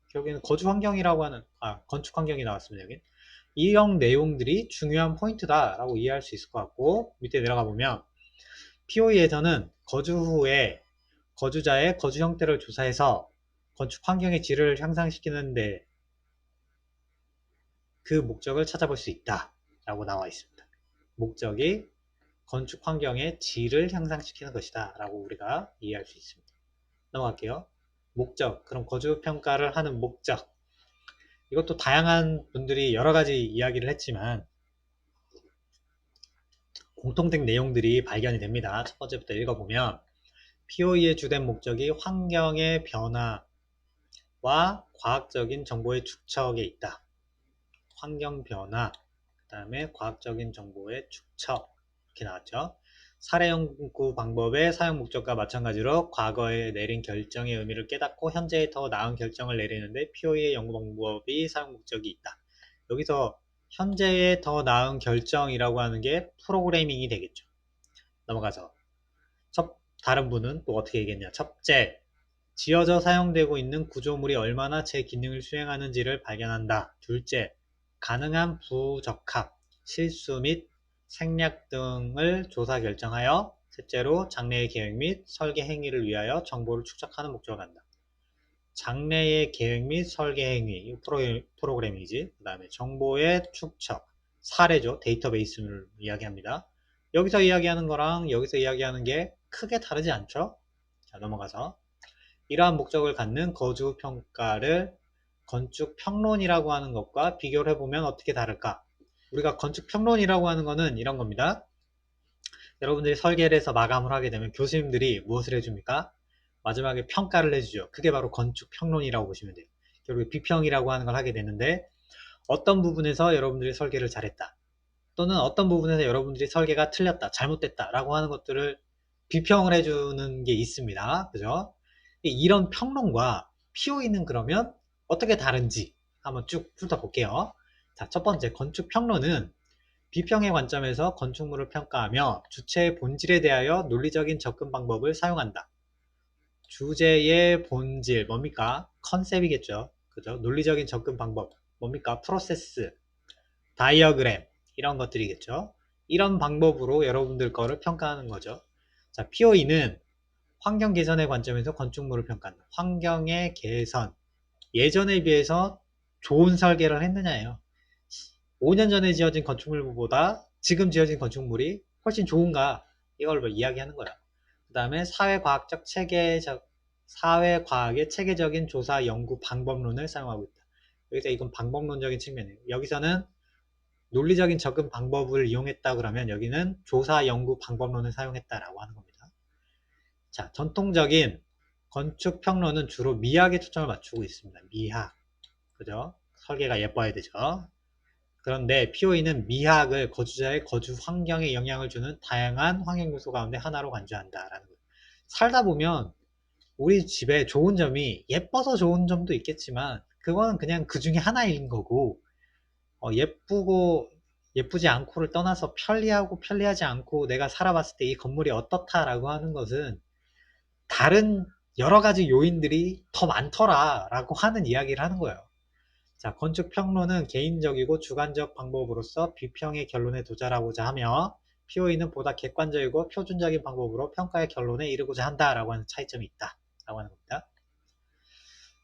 결국에는 거주 환경이라고 하는, 건축 환경이 나왔습니다. 여기. 이형 내용들이 중요한 포인트다 라고 이해할 수 있을 것 같고, 밑에 내려가 보면 POE에서는 거주 후에 거주자의 거주 형태를 조사해서 건축 환경의 질을 향상시키는데 그 목적을 찾아볼 수 있다 라고 나와 있습니다. 목적이 건축 환경의 질을 향상시키는 것이다 라고 우리가 이해할 수 있습니다. 넘어갈게요. 목적, 그럼 거주 평가를 하는 목적, 이것도 다양한 분들이 여러 가지 이야기를 했지만 공통된 내용들이 발견이 됩니다. 첫 번째부터 읽어보면 POE의 주된 목적이 환경의 변화와 과학적인 정보의 축적에 있다. 환경 변화, 그 다음에 과학적인 정보의 축적, 이렇게 나왔죠. 사례 연구 방법의 사용 목적과 마찬가지로 과거에 내린 결정의 의미를 깨닫고 현재에 더 나은 결정을 내리는데 POE의 연구 방법이 사용 목적이 있다. 여기서 현재에 더 나은 결정이라고 하는 게 프로그래밍이 되겠죠. 넘어가서 다른 분은 또 어떻게 얘기했냐. 첫째, 지어져 사용되고 있는 구조물이 얼마나 제 기능을 수행하는지를 발견한다. 둘째, 가능한 부적합, 실수 및 생략 등을 조사 결정하여 셋째로 장래의 계획 및 설계 행위를 위하여 정보를 축적하는 목적을 한다. 장래의 계획 및 설계 행위, 프로그래밍이지. 그 다음에 정보의 축적, 사례죠. 데이터베이스를 이야기합니다. 여기서 이야기하는 거랑 여기서 이야기하는 게 크게 다르지 않죠? 자, 넘어가서 이러한 목적을 갖는 거주 평가를 건축 평론이라고 하는 것과 비교를 해보면 어떻게 다를까? 우리가 건축 평론이라고 하는 거는 이런 겁니다. 여러분들이 설계를 해서 마감을 하게 되면 교수님들이 무엇을 해줍니까? 마지막에 평가를 해주죠. 그게 바로 건축 평론이라고 보시면 돼요. 결국 비평이라고 하는 걸 하게 되는데 어떤 부분에서 여러분들이 설계를 잘했다, 또는 어떤 부분에서 여러분들이 설계가 틀렸다, 잘못됐다 라고 하는 것들을 비평을 해주는 게 있습니다. 그죠? 이런 평론과 POE는 그러면 어떻게 다른지 한번 쭉 훑어볼게요. 자, 첫 번째, 건축 평론은 비평의 관점에서 건축물을 평가하며 주체의 본질에 대하여 논리적인 접근 방법을 사용한다. 주제의 본질, 뭡니까? 컨셉이겠죠. 그죠? 논리적인 접근 방법, 뭡니까? 프로세스, 다이어그램, 이런 것들이겠죠. 이런 방법으로 여러분들 거를 평가하는 거죠. 자, POE는 환경 개선의 관점에서 건축물을 평가한다. 환경의 개선, 예전에 비해서 좋은 설계를 했느냐예요. 5년 전에 지어진 건축물보다 지금 지어진 건축물이 훨씬 좋은가, 이걸 이야기하는 거야. 그 다음에 사회과학의 체계적인 조사 연구 방법론을 사용하고 있다. 여기서 이건 방법론적인 측면이에요. 여기서는 논리적인 접근 방법을 이용했다 그러면 여기는 조사 연구 방법론을 사용했다라고 하는 겁니다. 자, 전통적인 건축 평론은 주로 미학에 초점을 맞추고 있습니다. 미학, 그죠? 설계가 예뻐야 되죠. 그런데 POE는 미학을 거주자의 거주 환경에 영향을 주는 다양한 환경 요소 가운데 하나로 간주한다라는 거예요. 살다 보면 우리 집에 좋은 점이 예뻐서 좋은 점도 있겠지만 그거는 그냥 그 중에 하나인 거고, 예쁘고 예쁘지 않고를 떠나서 편리하고 편리하지 않고 내가 살아봤을 때 이 건물이 어떻다라고 하는 것은 다른 여러 가지 요인들이 더 많더라 라고 하는 이야기를 하는 거예요. 자, 건축 평론은 개인적이고 주관적 방법으로서 비평의 결론에 도달하고자 하며 POE는 보다 객관적이고 표준적인 방법으로 평가의 결론에 이르고자 한다라고 하는 차이점이 있다라고 하는 겁니다.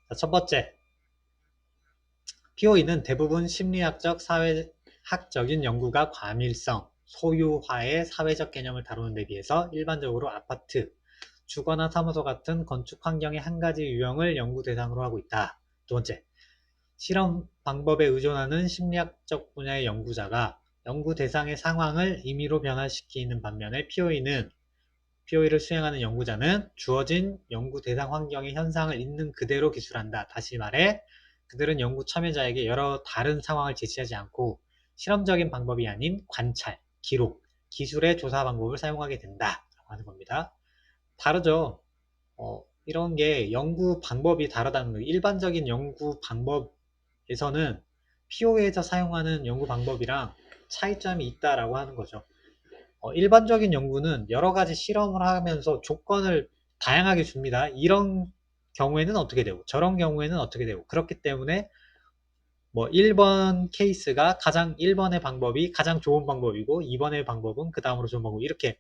자, 첫 번째, POE는 대부분 심리학적, 사회학적인 연구가 과밀성, 소유화의 사회적 개념을 다루는 데 비해서 일반적으로 아파트, 주거나 사무소 같은 건축 환경의 한 가지 유형을 연구 대상으로 하고 있다. 두 번째, 실험 방법에 의존하는 심리학적 분야의 연구자가 연구 대상의 상황을 임의로 변화시키는 반면에 POE를 수행하는 연구자는 주어진 연구 대상 환경의 현상을 있는 그대로 기술한다. 다시 말해, 그들은 연구 참여자에게 여러 다른 상황을 제시하지 않고 실험적인 방법이 아닌 관찰, 기록, 기술의 조사 방법을 사용하게 된다. 라고 하는 겁니다. 다르죠. 이런 게 연구 방법이 다르다는 거예요. 일반적인 연구 방법에서는 PO에서 사용하는 연구 방법이랑 차이점이 있다라고 하는 거죠. 일반적인 연구는 여러 가지 실험을 하면서 조건을 다양하게 줍니다. 이런 경우에는 어떻게 되고 저런 경우에는 어떻게 되고 그렇기 때문에 뭐 1번 케이스가 1번의 방법이 가장 좋은 방법이고 2번의 방법은 그 다음으로 좋은 방법 이렇게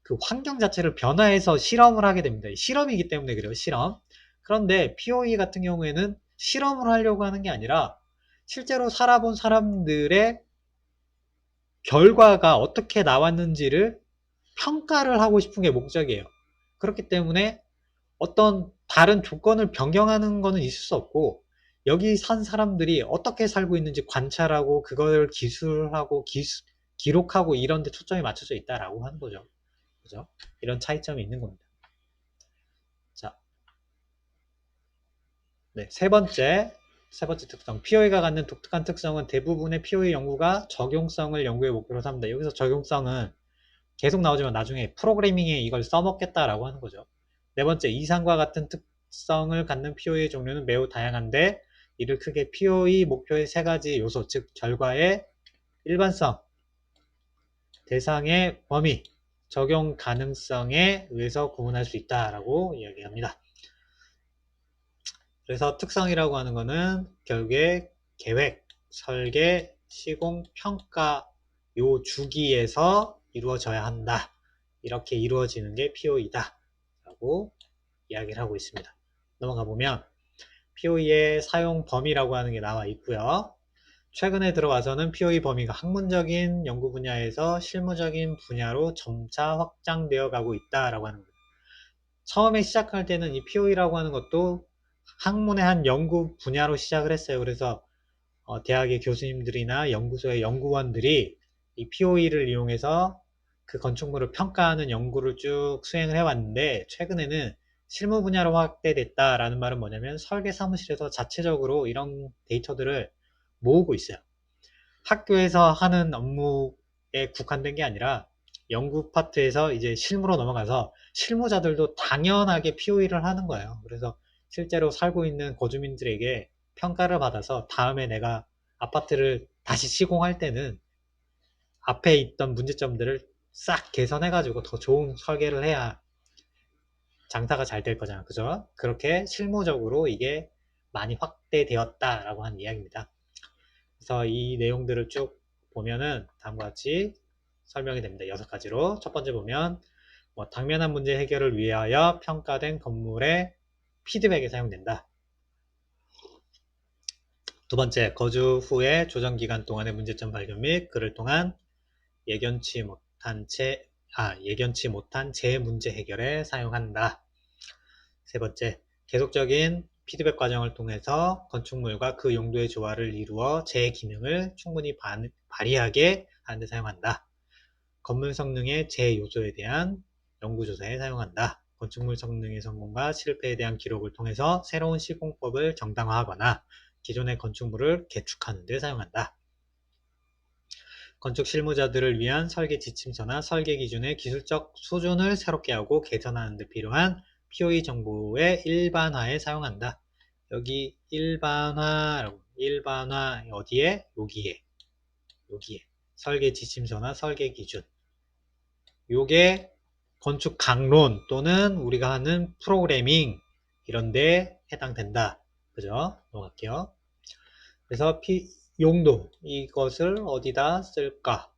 그 환경 자체를 변화해서 실험을 하게 됩니다. 실험이기 때문에 그래요. 실험. 그런데 POE 같은 경우에는 실험을 하려고 하는 게 아니라 실제로 살아본 사람들의 결과가 어떻게 나왔는지를 평가를 하고 싶은 게 목적이에요. 그렇기 때문에 어떤 다른 조건을 변경하는 거는 있을 수 없고 여기 산 사람들이 어떻게 살고 있는지 관찰하고 그걸 기술하고 기록하고 이런 데 초점이 맞춰져 있다라고 하는 거죠. 그죠? 이런 차이점이 있는 겁니다. 자, 네, 세 번째 특성. POE가 갖는 독특한 특성은 대부분의 POE 연구가 적용성을 연구의 목표로 삼는다. 여기서 적용성은 계속 나오지만 나중에 프로그래밍에 이걸 써먹겠다라고 하는 거죠. 네 번째, 이상과 같은 특성을 갖는 POE 종류는 매우 다양한데 이를 크게 POE 목표의 세 가지 요소, 즉 결과의 일반성, 대상의 범위, 적용 가능성에 의해서 구분할 수 있다라고 이야기합니다. 그래서 특성이라고 하는 거는 결국에 계획, 설계, 시공, 평가 요 주기에서 이루어져야 한다. 이렇게 이루어지는 게 POE다. 라고 이야기를 하고 있습니다. 넘어가 보면 POE의 사용 범위라고 하는 게 나와 있고요. 최근에 들어와서는 POE 범위가 학문적인 연구 분야에서 실무적인 분야로 점차 확장되어 가고 있다라고 하는 거예요. 처음에 시작할 때는 이 POE라고 하는 것도 학문의 한 연구 분야로 시작을 했어요. 그래서 대학의 교수님들이나 연구소의 연구원들이 이 POE를 이용해서 그 건축물을 평가하는 연구를 쭉 수행을 해왔는데 최근에는 실무 분야로 확대됐다라는 말은 뭐냐면 설계 사무실에서 자체적으로 이런 데이터들을 모으고 있어요. 학교에서 하는 업무에 국한된 게 아니라 연구 파트에서 이제 실무로 넘어가서 실무자들도 당연하게 POE를 하는 거예요. 그래서 실제로 살고 있는 거주민들에게 평가를 받아서 다음에 내가 아파트를 다시 시공할 때는 앞에 있던 문제점들을 싹 개선해가지고 더 좋은 설계를 해야 장사가 잘 될 거잖아. 그죠? 그렇게 실무적으로 이게 많이 확대되었다라고 하는 이야기입니다. 그래서 이 내용들을 쭉 보면은 다음과 같이 설명이 됩니다. 6가지로. 첫 번째 보면 당면한 문제 해결을 위하여 평가된 건물의 피드백에 사용된다. 두 번째, 거주 후에 조정 기간 동안의 문제점 발견 및 그를 통한 예견치 못한 재문제 해결에 사용한다. 세 번째, 계속적인 피드백 과정을 통해서 건축물과 그 용도의 조화를 이루어 제 기능을 충분히 발휘하게 하는 데 사용한다. 건물 성능의 제 요소에 대한 연구조사에 사용한다. 건축물 성능의 성공과 실패에 대한 기록을 통해서 새로운 시공법을 정당화하거나 기존의 건축물을 개축하는 데 사용한다. 건축 실무자들을 위한 설계 지침서나 설계 기준의 기술적 수준을 새롭게 하고 개선하는 데 필요한 POE 정보의 일반화에 사용한다. 여기 일반화 어디에? 여기에 설계 지침서나 설계 기준 요게 건축 강론 또는 우리가 하는 프로그래밍 이런 데 해당된다. 그죠? 넘어갈게요. 그래서 용도 이것을 어디다 쓸까?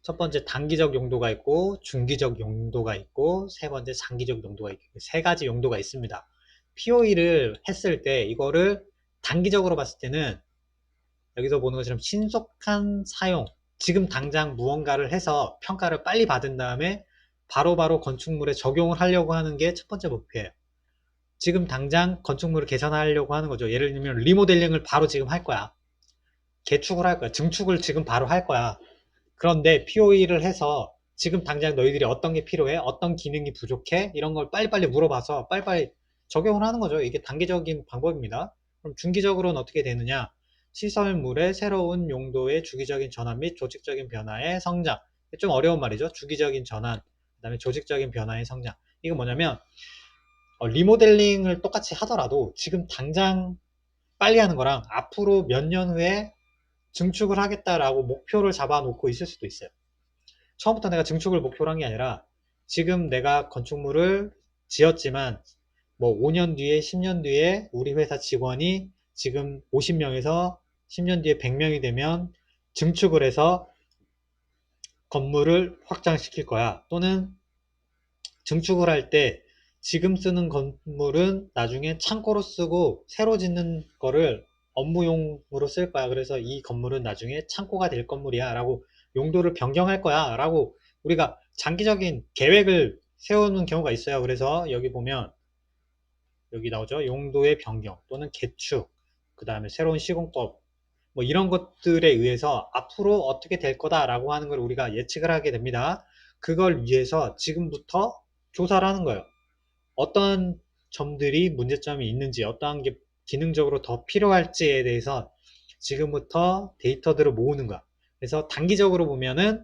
첫 번째 단기적 용도가 있고, 중기적 용도가 있고, 세 번째 장기적 용도가 있고, 세 가지 용도가 있습니다. POE를 했을 때 이거를 단기적으로 봤을 때는 여기서 보는 것처럼 신속한 사용, 지금 당장 무언가를 해서 평가를 빨리 받은 다음에 바로바로 건축물에 적용을 하려고 하는 게 첫 번째 목표예요. 지금 당장 건축물을 개선하려고 하는 거죠. 예를 들면 리모델링을 바로 지금 할 거야. 개축을 할 거야. 증축을 지금 바로 할 거야. 그런데 POE를 해서 지금 당장 너희들이 어떤 게 필요해? 어떤 기능이 부족해? 이런 걸 빨리빨리 물어봐서 빨리빨리 적용을 하는 거죠. 이게 단기적인 방법입니다. 그럼 중기적으로는 어떻게 되느냐? 시설물의 새로운 용도의 주기적인 전환 및 조직적인 변화의 성장. 좀 어려운 말이죠. 주기적인 전환, 그 다음에 조직적인 변화의 성장. 이거 뭐냐면 리모델링을 똑같이 하더라도 지금 당장 빨리 하는 거랑 앞으로 몇 년 후에 증축을 하겠다라고 목표를 잡아놓고 있을 수도 있어요. 처음부터 내가 증축을 목표로 한 게 아니라 지금 내가 건축물을 지었지만 뭐 5년 뒤에 10년 뒤에 우리 회사 직원이 지금 50명에서 10년 뒤에 100명이 되면 증축을 해서 건물을 확장시킬 거야. 또는 증축을 할 때 지금 쓰는 건물은 나중에 창고로 쓰고 새로 짓는 거를 업무용으로 쓸 거야. 그래서 이 건물은 나중에 창고가 될 건물이야 라고 용도를 변경할 거야 라고 우리가 장기적인 계획을 세우는 경우가 있어요. 그래서 여기 보면 여기 나오죠. 용도의 변경 또는 개축, 그 다음에 새로운 시공법, 뭐 이런 것들에 의해서 앞으로 어떻게 될 거다라고 하는 걸 우리가 예측을 하게 됩니다. 그걸 위해서 지금부터 조사를 하는 거예요. 어떤 점들이 문제점이 있는지, 어떠한 게 기능적으로 더 필요할지에 대해서 지금부터 데이터들을 모으는 거야. 그래서 단기적으로 보면은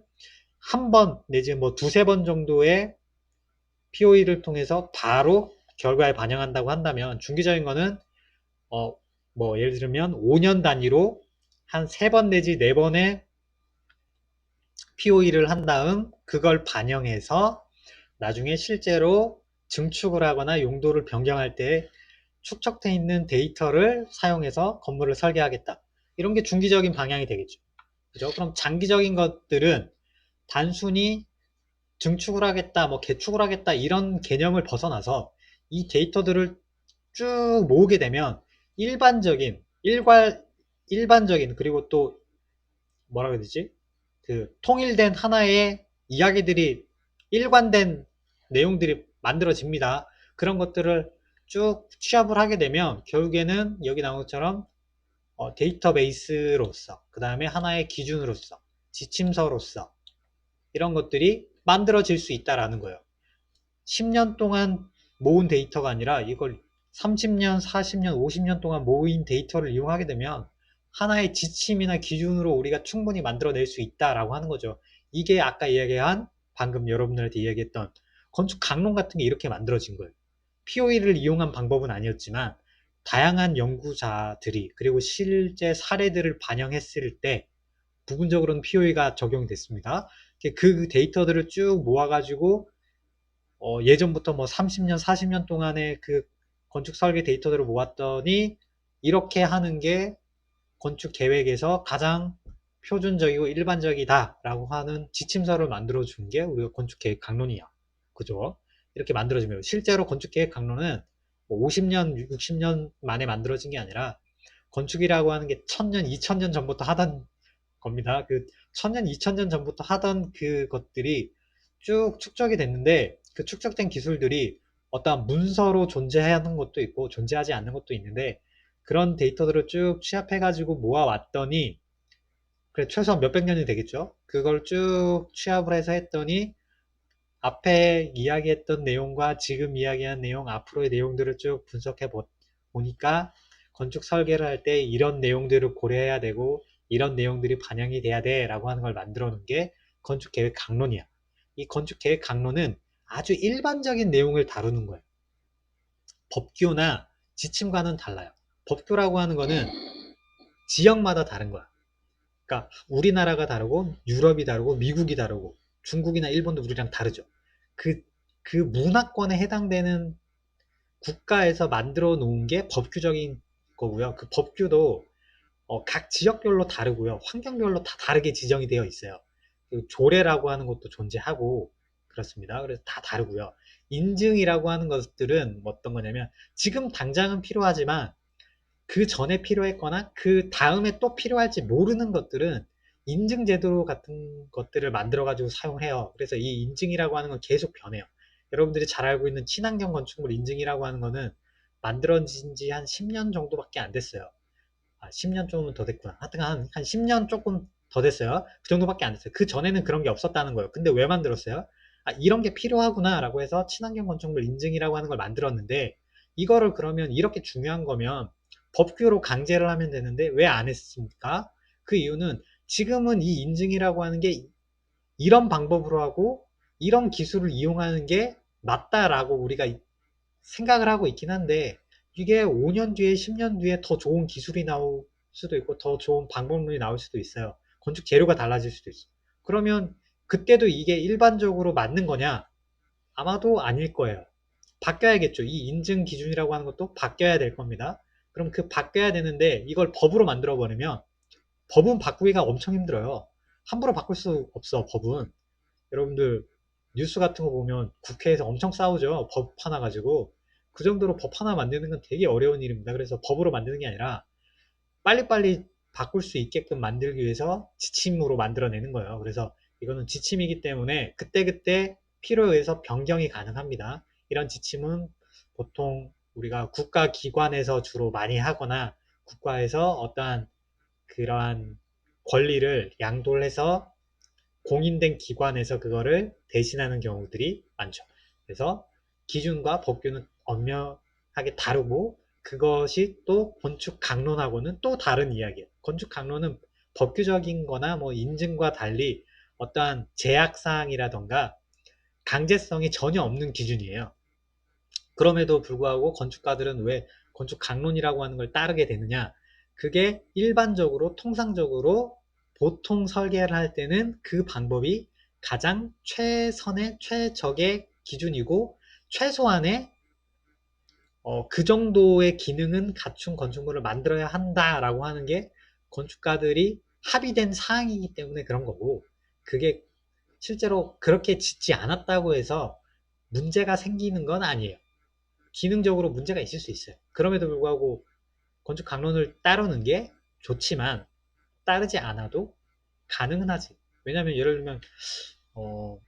한 번 내지 뭐 두세 번 정도의 POE를 통해서 바로 결과에 반영한다고 한다면, 중기적인 거는 뭐 예를 들면 5년 단위로 한 3번 내지 4번의 POE를 한 다음 그걸 반영해서 나중에 실제로 증축을 하거나 용도를 변경할 때 축적되어 있는 데이터를 사용해서 건물을 설계하겠다. 이런 게 중기적인 방향이 되겠죠. 그죠? 그럼 장기적인 것들은 단순히 증축을 하겠다, 뭐 개축을 하겠다 이런 개념을 벗어나서 이 데이터들을 쭉 모으게 되면 일반적인 그리고 또 뭐라 해야 되지? 그 통일된 하나의 이야기들이 일관된 내용들이 만들어집니다. 그런 것들을 쭉 취합을 하게 되면 결국에는 여기 나온 것처럼 데이터베이스로서 그 다음에 하나의 기준으로서 지침서로서 이런 것들이 만들어질 수 있다라는 거예요. 10년 동안 모은 데이터가 아니라 이걸 30년, 40년, 50년 동안 모인 데이터를 이용하게 되면 하나의 지침이나 기준으로 우리가 충분히 만들어낼 수 있다라고 하는 거죠. 이게 아까 이야기한 방금 여러분들한테 이야기했던 건축 강론 같은 게 이렇게 만들어진 거예요. POE를 이용한 방법은 아니었지만 다양한 연구자들이 그리고 실제 사례들을 반영했을 때 부분적으로는 POE가 적용됐습니다. 그 데이터들을 쭉 모아가지고 예전부터 뭐 30년, 40년 동안의 그 건축 설계 데이터들을 모았더니 이렇게 하는 게 건축 계획에서 가장 표준적이고 일반적이다라고 하는 지침서를 만들어 준 게 우리가 건축 계획 강론이야. 그죠? 이렇게 만들어지면 실제로 건축 계획 강론은 50년, 60년 만에 만들어진 게 아니라 건축이라고 하는 게 1000년, 2000년 전부터 하던 겁니다. 그 1000년, 2000년 전부터 하던 그것들이 쭉 축적이 됐는데 그 축적된 기술들이 어떤 문서로 존재하는 것도 있고 존재하지 않는 것도 있는데 그런 데이터들을 쭉 취합해가지고 모아왔더니 그래 최소한 몇백 년이 되겠죠. 그걸 쭉 취합을 해서 했더니 앞에 이야기했던 내용과 지금 이야기한 내용, 앞으로의 내용들을 쭉 분석해 보니까 건축 설계를 할 때 이런 내용들을 고려해야 되고 이런 내용들이 반영이 돼야 돼 라고 하는 걸 만들어 놓은 게 건축 계획 강론이야. 이 건축 계획 강론은 아주 일반적인 내용을 다루는 거예요. 법규나 지침과는 달라요. 법규라고 하는 거는 지역마다 다른 거야. 그러니까 우리나라가 다르고 유럽이 다르고 미국이 다르고 중국이나 일본도 우리랑 다르죠. 그, 그 문화권에 해당되는 국가에서 만들어 놓은 게 법규적인 거고요. 그 법규도 각 지역별로 다르고요. 환경별로 다 다르게 지정이 되어 있어요. 그 조례라고 하는 것도 존재하고 그렇습니다. 그래서 다 다르고요. 인증이라고 하는 것들은 어떤 거냐면 지금 당장은 필요하지만 그 전에 필요했거나 그 다음에 또 필요할지 모르는 것들은 인증 제도 같은 것들을 만들어 가지고 사용을 해요. 그래서 이 인증이라고 하는 건 계속 변해요. 여러분들이 잘 알고 있는 친환경 건축물 인증이라고 하는 거는 만들어진 지 한 10년 정도밖에 안 됐어요. 10년 조금 더 됐구나. 하여튼 한 10년 조금 더 됐어요. 그 정도밖에 안 됐어요. 그 전에는 그런 게 없었다는 거예요. 근데 왜 만들었어요? 이런 게 필요하구나 라고 해서 친환경 건축물 인증이라고 하는 걸 만들었는데 이거를 그러면 이렇게 중요한 거면 법규로 강제를 하면 되는데 왜 안 했습니까? 그 이유는 지금은 이 인증이라고 하는 게 이런 방법으로 하고 이런 기술을 이용하는 게 맞다라고 우리가 생각을 하고 있긴 한데 이게 5년 뒤에 10년 뒤에 더 좋은 기술이 나올 수도 있고 더 좋은 방법론이 나올 수도 있어요. 건축 재료가 달라질 수도 있어. 그러면 그때도 이게 일반적으로 맞는 거냐? 아마도 아닐 거예요. 바뀌어야겠죠. 이 인증 기준이라고 하는 것도 바뀌어야 될 겁니다. 그럼 그 바뀌어야 되는데 이걸 법으로 만들어 버리면 법은 바꾸기가 엄청 힘들어요. 함부로 바꿀 수 없어, 법은. 여러분들 뉴스 같은 거 보면 국회에서 엄청 싸우죠. 법 하나 가지고. 그 정도로 법 하나 만드는 건 되게 어려운 일입니다. 그래서 법으로 만드는 게 아니라 빨리빨리 바꿀 수 있게끔 만들기 위해서 지침으로 만들어내는 거예요. 그래서 이거는 지침이기 때문에 그때그때 필요에 의해서 변경이 가능합니다. 이런 지침은 보통 우리가 국가기관에서 주로 많이 하거나 국가에서 어떠한 그러한 권리를 양도를 해서 공인된 기관에서 그거를 대신하는 경우들이 많죠. 그래서 기준과 법규는 엄연하게 다르고 그것이 또 건축 강론하고는 또 다른 이야기예요. 건축 강론은 법규적인 거나 뭐 인증과 달리 어떠한 제약사항이라던가 강제성이 전혀 없는 기준이에요. 그럼에도 불구하고 건축가들은 왜 건축 강론이라고 하는 걸 따르게 되느냐? 그게 일반적으로 통상적으로 보통 설계를 할 때는 그 방법이 가장 최선의 최적의 기준이고 최소한의 그 정도의 기능은 갖춘 건축물을 만들어야 한다라고 하는 게 건축가들이 합의된 사항이기 때문에 그런 거고 그게 실제로 그렇게 짓지 않았다고 해서 문제가 생기는 건 아니에요. 기능적으로 문제가 있을 수 있어요. 그럼에도 불구하고 건축 강론을 따르는 게 좋지만 따르지 않아도 가능은 하지. 왜냐면 예를 들면 어,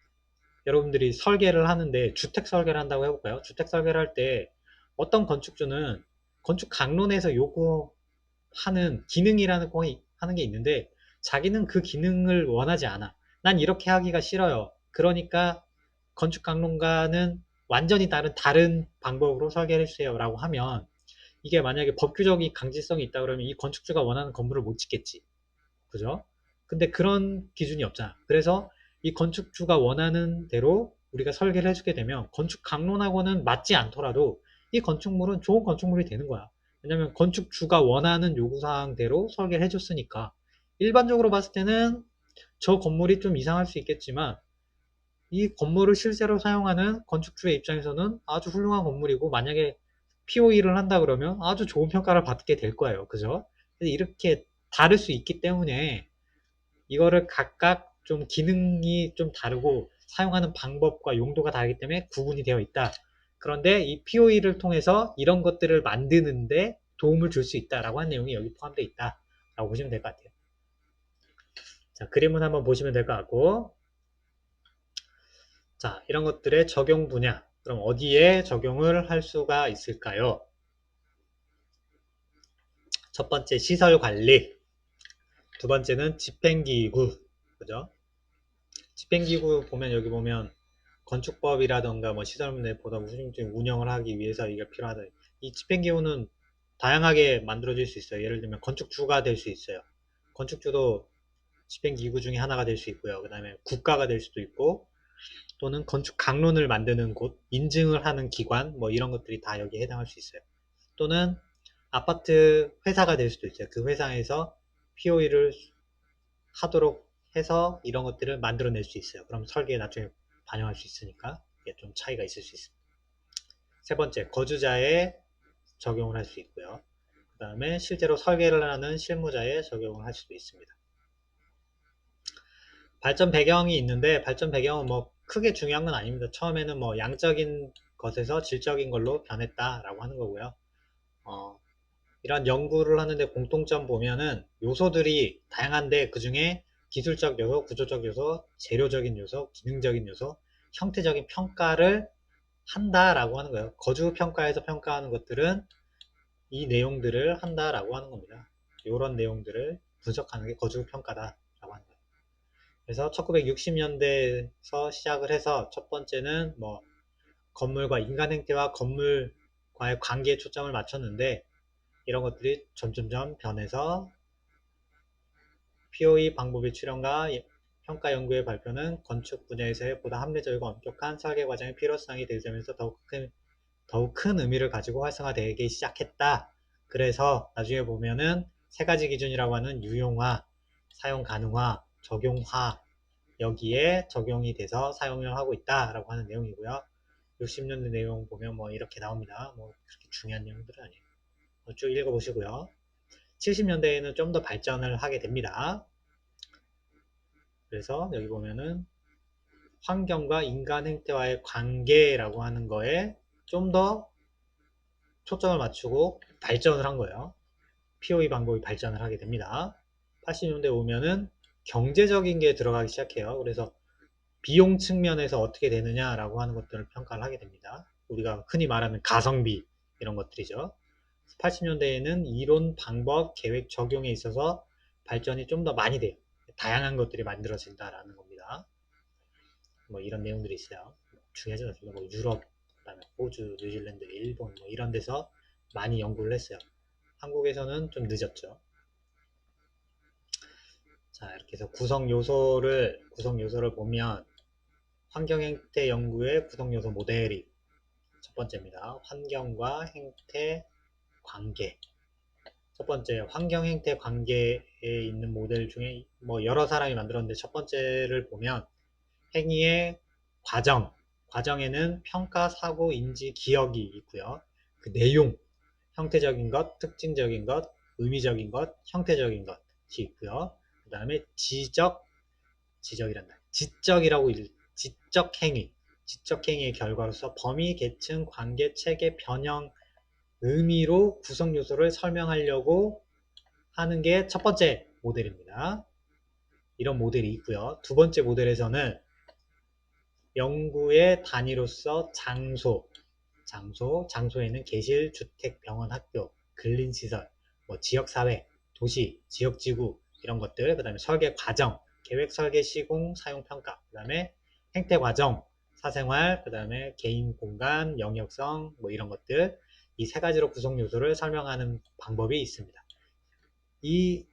여러분들이 설계를 하는데 주택 설계를 한다고 해볼까요? 주택 설계를 할 때 어떤 건축주는 건축 강론에서 요구하는 기능이라는 거 하는 게 있는데 자기는 그 기능을 원하지 않아. 난 이렇게 하기가 싫어요. 그러니까 건축 강론과는 완전히 다른 방법으로 설계를 해주세요 라고 하면 이게 만약에 법규적인 강제성이 있다 그러면 이 건축주가 원하는 건물을 못 짓겠지. 그죠? 근데 그런 기준이 없잖아. 그래서 이 건축주가 원하는 대로 우리가 설계를 해주게 되면 건축 강론하고는 맞지 않더라도 이 건축물은 좋은 건축물이 되는 거야. 왜냐면 건축주가 원하는 요구사항대로 설계를 해줬으니까. 일반적으로 봤을 때는 저 건물이 좀 이상할 수 있겠지만 이 건물을 실제로 사용하는 건축주의 입장에서는 아주 훌륭한 건물이고 만약에 POE를 한다 그러면 아주 좋은 평가를 받게 될 거예요. 그죠? 이렇게 다를 수 있기 때문에 이거를 각각 좀 기능이 좀 다르고 사용하는 방법과 용도가 다르기 때문에 구분이 되어 있다. 그런데 이 POE를 통해서 이런 것들을 만드는데 도움을 줄 수 있다라고 하는 내용이 여기 포함되어 있다라고 보시면 될 것 같아요. 자, 그림을 한번 보시면 될 것 같고 자, 이런 것들의 적용 분야. 그럼 어디에 적용을 할 수가 있을까요? 첫 번째 시설 관리. 두 번째는 집행기구. 그죠? 집행기구 보면 여기 보면 건축법이라던가 뭐 시설문제보다 우선적인 운영을 하기 위해서 이게 필요하다. 이 집행기구는 다양하게 만들어질 수 있어요. 예를 들면 건축주가 될 수 있어요. 건축주도 집행기구 중에 하나가 될 수 있고요. 그 다음에 국가가 될 수도 있고 또는 건축 강론을 만드는 곳, 인증을 하는 기관, 뭐 이런 것들이 다 여기에 해당할 수 있어요. 또는 아파트 회사가 될 수도 있어요. 그 회사에서 POE를 하도록 해서 이런 것들을 만들어낼 수 있어요. 그럼 설계에 나중에 반영할 수 있으니까 이게 좀 차이가 있을 수 있습니다. 세 번째, 거주자에 적용을 할 수 있고요. 그 다음에 실제로 설계를 하는 실무자에 적용을 할 수도 있습니다. 발전 배경이 있는데 발전 배경은 뭐 크게 중요한 건 아닙니다. 처음에는 뭐 양적인 것에서 질적인 걸로 변했다라고 하는 거고요. 어, 이런 연구를 하는데 공통점 보면은 요소들이 다양한데 그 중에 기술적 요소, 구조적 요소, 재료적인 요소, 기능적인 요소, 형태적인 평가를 한다라고 하는 거예요. 거주 평가에서 평가하는 것들은 이 내용들을 한다라고 하는 겁니다. 이런 내용들을 분석하는 게 거주 평가다라고 하는 거예요. 그래서 1960년대에서 시작을 해서 첫 번째는 뭐 건물과 인간 행태와 건물과의 관계에 초점을 맞췄는데 이런 것들이 점점점 변해서 POE 방법의 출현과 평가 연구의 발표는 건축 분야에서의 보다 합리적이고 엄격한 설계 과정의 필요성이 되면서 더욱 큰 의미를 가지고 활성화되기 시작했다. 그래서 나중에 보면은 세 가지 기준이라고 하는 유용화, 사용 가능화, 적용화 여기에 적용이 돼서 사용을 하고 있다라고 하는 내용이고요. 60년대 내용 보면 뭐 이렇게 나옵니다. 뭐 그렇게 중요한 내용들은 아니에요. 쭉 읽어보시고요. 70년대에는 좀 더 발전을 하게 됩니다. 그래서 여기 보면은 환경과 인간 행태와의 관계라고 하는 거에 좀 더 초점을 맞추고 발전을 한 거예요. POE 방법이 발전을 하게 됩니다. 80년대 오면은 경제적인 게 들어가기 시작해요. 그래서 비용 측면에서 어떻게 되느냐라고 하는 것들을 평가를 하게 됩니다. 우리가 흔히 말하는 가성비 이런 것들이죠. 80년대에는 이론, 방법, 계획 적용에 있어서 발전이 좀 더 많이 돼요. 다양한 것들이 만들어진다라는 겁니다. 뭐 이런 내용들이 있어요. 중요하지 않습니다. 뭐 유럽, 그다음에 호주, 뉴질랜드, 일본 뭐 이런 데서 많이 연구를 했어요. 한국에서는 좀 늦었죠. 자, 이렇게 해서 구성 요소를 보면 환경 행태 연구의 구성 요소 모델이 첫 번째입니다. 환경과 행태 관계. 첫 번째, 환경 행태 관계에 있는 모델 중에 뭐 여러 사람이 만들었는데 첫 번째를 보면 행위의 과정에는 평가, 사고, 인지, 기억이 있고요. 그 내용, 형태적인 것, 특징적인 것, 의미적인 것, 형태적인 것이 있고요. 그 다음에 지적이란다. 지적 행위의 결과로서 범위, 계층, 관계, 체계, 변형, 의미로 구성 요소를 설명하려고 하는 게 첫 번째 모델입니다. 이런 모델이 있고요. 두 번째 모델에서는 연구의 단위로서 장소에는 계실, 주택, 병원, 학교, 근린시설, 뭐 지역사회, 도시, 지역지구 이런 것들, 그 다음에 설계 과정, 계획 설계 시공, 사용 평가, 그 다음에 행태 과정, 사생활, 그 다음에 개인 공간, 영역성 뭐 이런 것들 이 세 가지로 구성 요소를 설명하는 방법이 있습니다. 이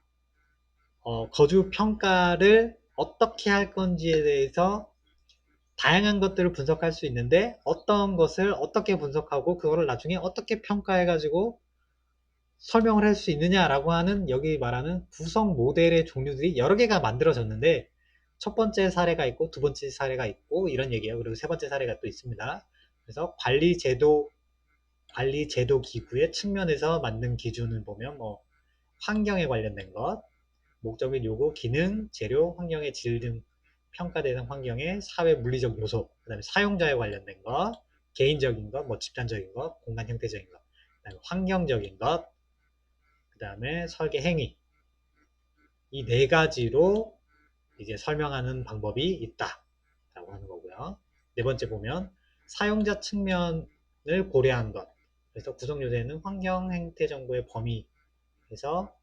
거주 평가를 어떻게 할 건지에 대해서 다양한 것들을 분석할 수 있는데 어떤 것을 어떻게 분석하고 그거를 나중에 어떻게 평가해 가지고 설명을 할 수 있느냐라고 하는 여기 말하는 구성 모델의 종류들이 여러 개가 만들어졌는데 첫 번째 사례가 있고 두 번째 사례가 있고 이런 얘기예요. 그리고 세 번째 사례가 또 있습니다. 그래서 관리 제도 기구의 측면에서 만든 기준을 보면 뭐 환경에 관련된 것, 목적 및 요구, 기능, 재료, 환경의 질 등 평가 대상 환경의 사회 물리적 요소, 그 다음에 사용자에 관련된 것, 개인적인 것, 뭐 집단적인 것, 공간 형태적인 것, 그다음에 환경적인 것, 그 다음에 설계 행위 이 네 가지로 이제 설명하는 방법이 있다라고 하는 거고요. 네 번째 보면 사용자 측면을 고려한 것. 그래서 구성 요소에는 환경 행태 정보의 범위에서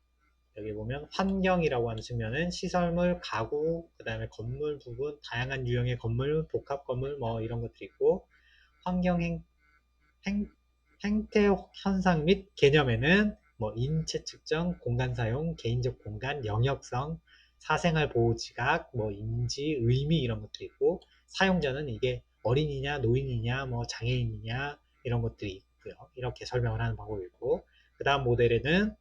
여기 보면 환경이라고 하는 측면은 시설물, 가구, 그 다음에 건물 부분, 다양한 유형의 건물, 복합 건물 뭐 이런 것들이 있고 환경 행, 행태 현상 및 개념에는 뭐 인체 측정, 공간 사용, 개인적 공간, 영역성, 사생활 보호 지각, 뭐 인지, 의미 이런 것들이 있고 사용자는 이게 어린이냐, 노인이냐, 뭐 장애인이냐 이런 것들이 있고요. 이렇게 설명을 하는 방법이 있고 그 다음 모델에는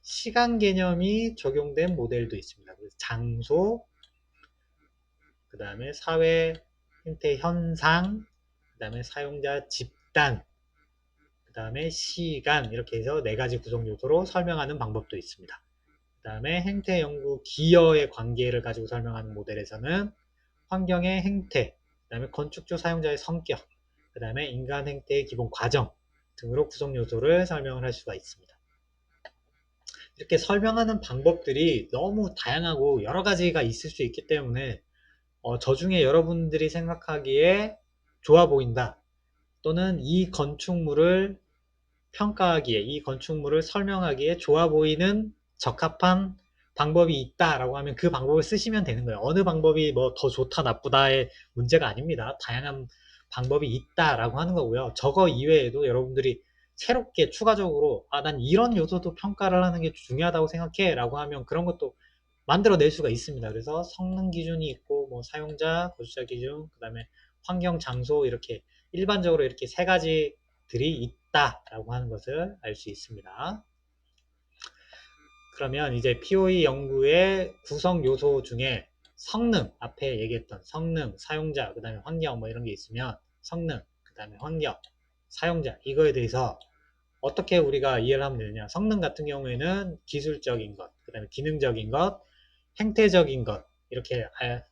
시간 개념이 적용된 모델도 있습니다. 그래서 장소, 그 다음에 사회 행태 현상, 그 다음에 사용자 집단, 그 다음에 시간 이렇게 해서 네 가지 구성 요소로 설명하는 방법도 있습니다. 그 다음에 행태, 연구, 기여의 관계를 가지고 설명하는 모델에서는 환경의 행태, 그 다음에 건축주 사용자의 성격, 그 다음에 인간 행태의 기본 과정 등으로 구성 요소를 설명을 할 수가 있습니다. 이렇게 설명하는 방법들이 너무 다양하고 여러 가지가 있을 수 있기 때문에 저 중에 여러분들이 생각하기에 좋아 보인다, 또는 이 건축물을 평가하기에, 이 건축물을 설명하기에 좋아 보이는 적합한 방법이 있다라고 하면 그 방법을 쓰시면 되는 거예요. 어느 방법이 뭐 더 좋다 나쁘다의 문제가 아닙니다. 다양한 방법이 있다라고 하는 거고요. 저거 이외에도 여러분들이 새롭게 추가적으로 난 이런 요소도 평가를 하는 게 중요하다고 생각해 라고 하면 그런 것도 만들어낼 수가 있습니다. 그래서 성능 기준이 있고, 뭐 사용자, 거주자 기준, 그 다음에 환경, 장소, 이렇게 일반적으로 이렇게 세 가지들이 있다라고 하는 것을 알 수 있습니다. 그러면 이제 POE 연구의 구성 요소 중에 성능, 앞에 얘기했던 성능, 사용자, 그 다음에 환경 뭐 이런 게 있으면 성능, 그 다음에 환경, 사용자, 이거에 대해서 어떻게 우리가 이해를 하면 되느냐. 성능 같은 경우에는 기술적인 것, 그 다음에 기능적인 것, 행태적인 것, 이렇게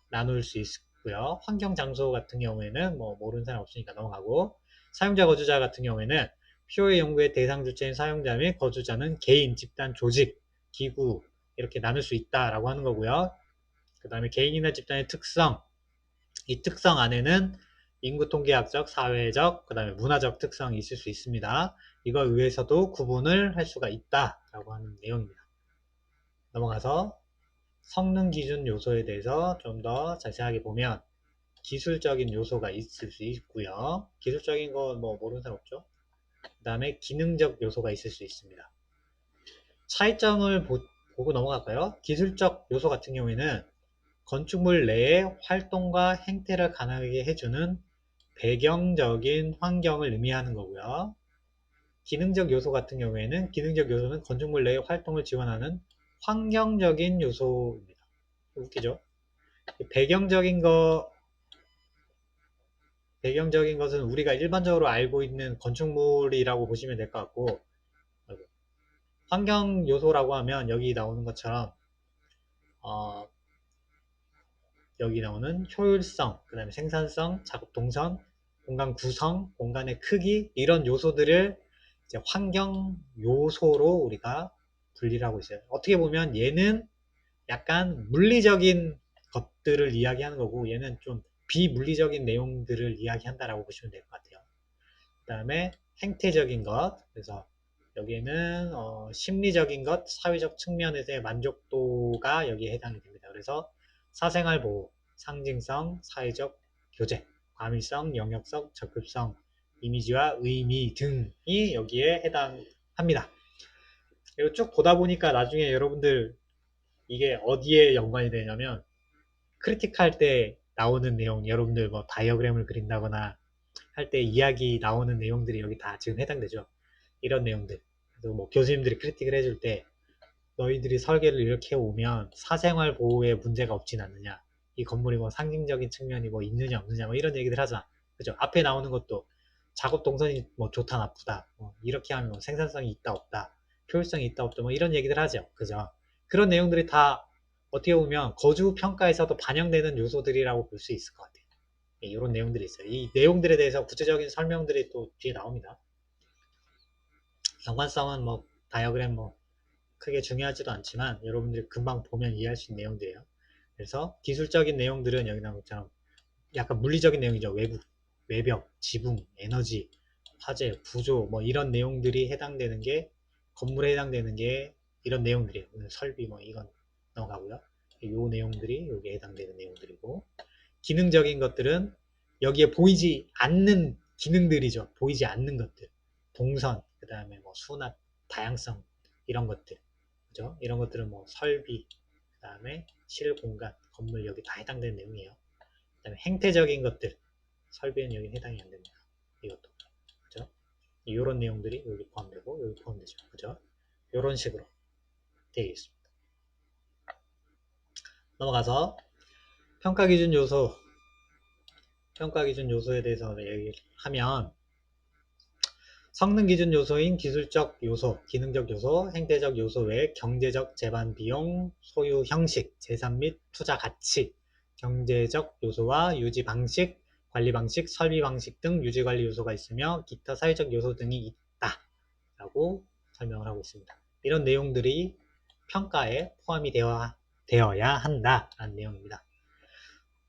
나눌 수 있고요. 환경 장소 같은 경우에는 뭐 모르는 사람 없으니까 넘어가고, 사용자 거주자 같은 경우에는 POA 연구의 대상 주체인 사용자 및 거주자는 개인, 집단, 조직, 기구 이렇게 나눌 수 있다라고 하는 거고요. 그 다음에 개인이나 집단의 특성, 이 특성 안에는 인구 통계학적, 사회적, 그 다음에 문화적 특성이 있을 수 있습니다. 이거 의해서도 구분을 할 수가 있다라고 하는 내용입니다. 넘어가서 성능 기준 요소에 대해서 좀 더 자세하게 보면 기술적인 요소가 있을 수 있고요. 기술적인 거 뭐 모르는 사람 없죠? 그 다음에 기능적 요소가 있을 수 있습니다. 차이점을 보고 넘어갈까요? 기술적 요소 같은 경우에는 건축물 내의 활동과 행태를 가능하게 해주는 배경적인 환경을 의미하는 거고요. 기능적 요소 같은 경우에는 기능적 요소는 건축물 내의 활동을 지원하는 환경적인 요소입니다. 웃기죠? 배경적인 것은 우리가 일반적으로 알고 있는 건축물이라고 보시면 될 것 같고, 환경 요소라고 하면 여기 나오는 것처럼 어, 여기 나오는 효율성, 그 다음에 생산성, 작업 동선, 공간 구성, 공간의 크기, 이런 요소들을 이제 환경 요소로 우리가 분리를 하고 있어요. 어떻게 보면 얘는 약간 물리적인 것들을 이야기하는 거고, 얘는 좀 비물리적인 내용들을 이야기한다라고 보시면 될 것 같아요. 그 다음에 행태적인 것, 그래서 여기에는 심리적인 것, 사회적 측면에서의 만족도가 여기에 해당이 됩니다. 그래서 사생활 보호, 상징성, 사회적 교제, 과밀성, 영역성, 적극성, 이미지와 의미 등이 여기에 해당합니다. 이거 쭉 보다 보니까 나중에 여러분들 이게 어디에 연관이 되냐면 크리틱할 때 나오는 내용, 여러분들 뭐 다이어그램을 그린다거나 할 때 이야기 나오는 내용들이 여기 다 지금 해당되죠. 이런 내용들. 그래서 뭐 교수님들이 크리틱을 해줄 때 너희들이 설계를 이렇게 오면 사생활 보호에 문제가 없진 않느냐, 이 건물이 뭐 상징적인 측면이 뭐 있느냐 없느냐 뭐 이런 얘기들 하잖아. 그죠? 앞에 나오는 것도 작업 동선이 뭐 좋다 나쁘다, 뭐 이렇게 하면 뭐 생산성이 있다 없다, 효율성이 있다 없다 뭐 이런 얘기들 하죠. 그죠? 그런 내용들이 다 어떻게 보면 거주 평가에서도 반영되는 요소들이라고 볼 수 있을 것 같아요. 이런 내용들이 있어요. 이 내용들에 대해서 구체적인 설명들이 또 뒤에 나옵니다. 연관성은 뭐 다이어그램 뭐 크게 중요하지도 않지만 여러분들이 금방 보면 이해할 수 있는 내용들이에요. 그래서 기술적인 내용들은 여기 나온 것처럼 약간 물리적인 내용이죠. 외벽, 지붕, 에너지, 화재, 구조 뭐 이런 내용들이 해당되는 게, 건물에 해당되는 게 이런 내용들이에요. 설비 뭐 이건 넘어가고요. 이 내용들이 여기에 해당되는 내용들이고, 기능적인 것들은 여기에 보이지 않는 기능들이죠. 보이지 않는 것들. 동선, 그 다음에 뭐 수납, 다양성, 이런 것들. 그죠? 이런 것들은 뭐 설비, 그 다음에 실공간, 건물 여기 다 해당되는 내용이에요. 그 다음에 행태적인 것들. 설비는 여기 해당이 안 됩니다. 이것도. 그죠? 이런 내용들이 여기 포함되고, 여기 포함되죠. 그죠? 이런 식으로 되어 있습니다. 넘어가서 평가 기준 요소. 평가 기준 요소에 대해서 얘기를 하면 성능 기준 요소인 기술적 요소, 기능적 요소, 행태적 요소 외에 경제적 재반 비용, 소유 형식, 재산 및 투자 가치, 경제적 요소와 유지 방식, 관리 방식, 설비 방식 등 유지 관리 요소가 있으며 기타 사회적 요소 등이 있다 라고 설명을 하고 있습니다. 이런 내용들이 평가에 포함이 되어야 한다라는 내용입니다.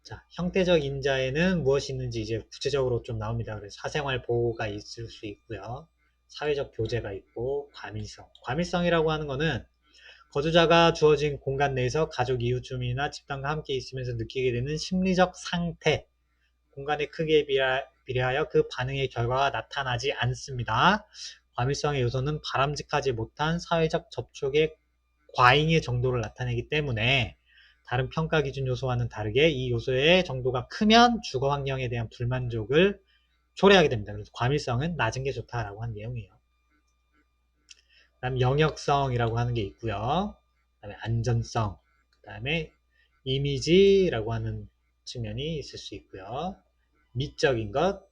자, 형태적 인자에는 무엇이 있는지 이제 구체적으로 좀 나옵니다. 그래서 사생활 보호가 있을 수 있고요. 사회적 교제가 있고 과밀성. 과밀성이라고 하는 거는 거주자가 주어진 공간 내에서 가족, 이웃주민이나 집단과 함께 있으면서 느끼게 되는 심리적 상태, 공간의 크기에 비례하여 그 반응의 결과가 나타나지 않습니다. 과밀성의 요소는 바람직하지 못한 사회적 접촉의 과잉의 정도를 나타내기 때문에 다른 평가 기준 요소와는 다르게 이 요소의 정도가 크면 주거 환경에 대한 불만족을 초래하게 됩니다. 그래서 과밀성은 낮은 게 좋다라고 하는 내용이에요. 그 다음 영역성이라고 하는 게 있고요. 그 다음에 안전성, 그 다음에 이미지라고 하는 측면이 있을 수 있고요. 미적인 것,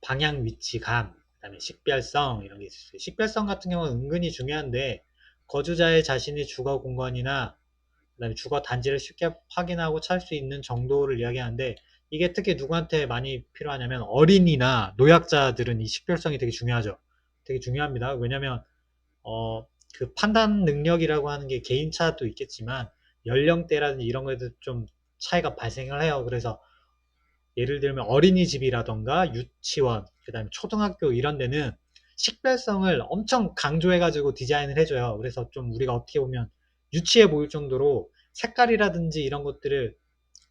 방향 위치감, 그 다음에 식별성 이런 게 있을 수 있어요. 식별성 같은 경우는 은근히 중요한데 거주자의 자신의 주거 공간이나 그다음에 주거 단지를 쉽게 확인하고 찾을 수 있는 정도를 이야기하는데 이게 특히 누구한테 많이 필요하냐면 어린이나 노약자들은 이 식별성이 되게 중요하죠. 되게 중요합니다. 왜냐면 그 판단 능력이라고 하는 게 개인차도 있겠지만 연령대라든지 이런 거에도 좀 차이가 발생을 해요. 그래서 예를 들면 어린이집이라던가 유치원, 그 다음에 초등학교 이런 데는 식별성을 엄청 강조해가지고 디자인을 해줘요. 그래서 좀 우리가 어떻게 보면 유치해 보일 정도로 색깔이라든지 이런 것들을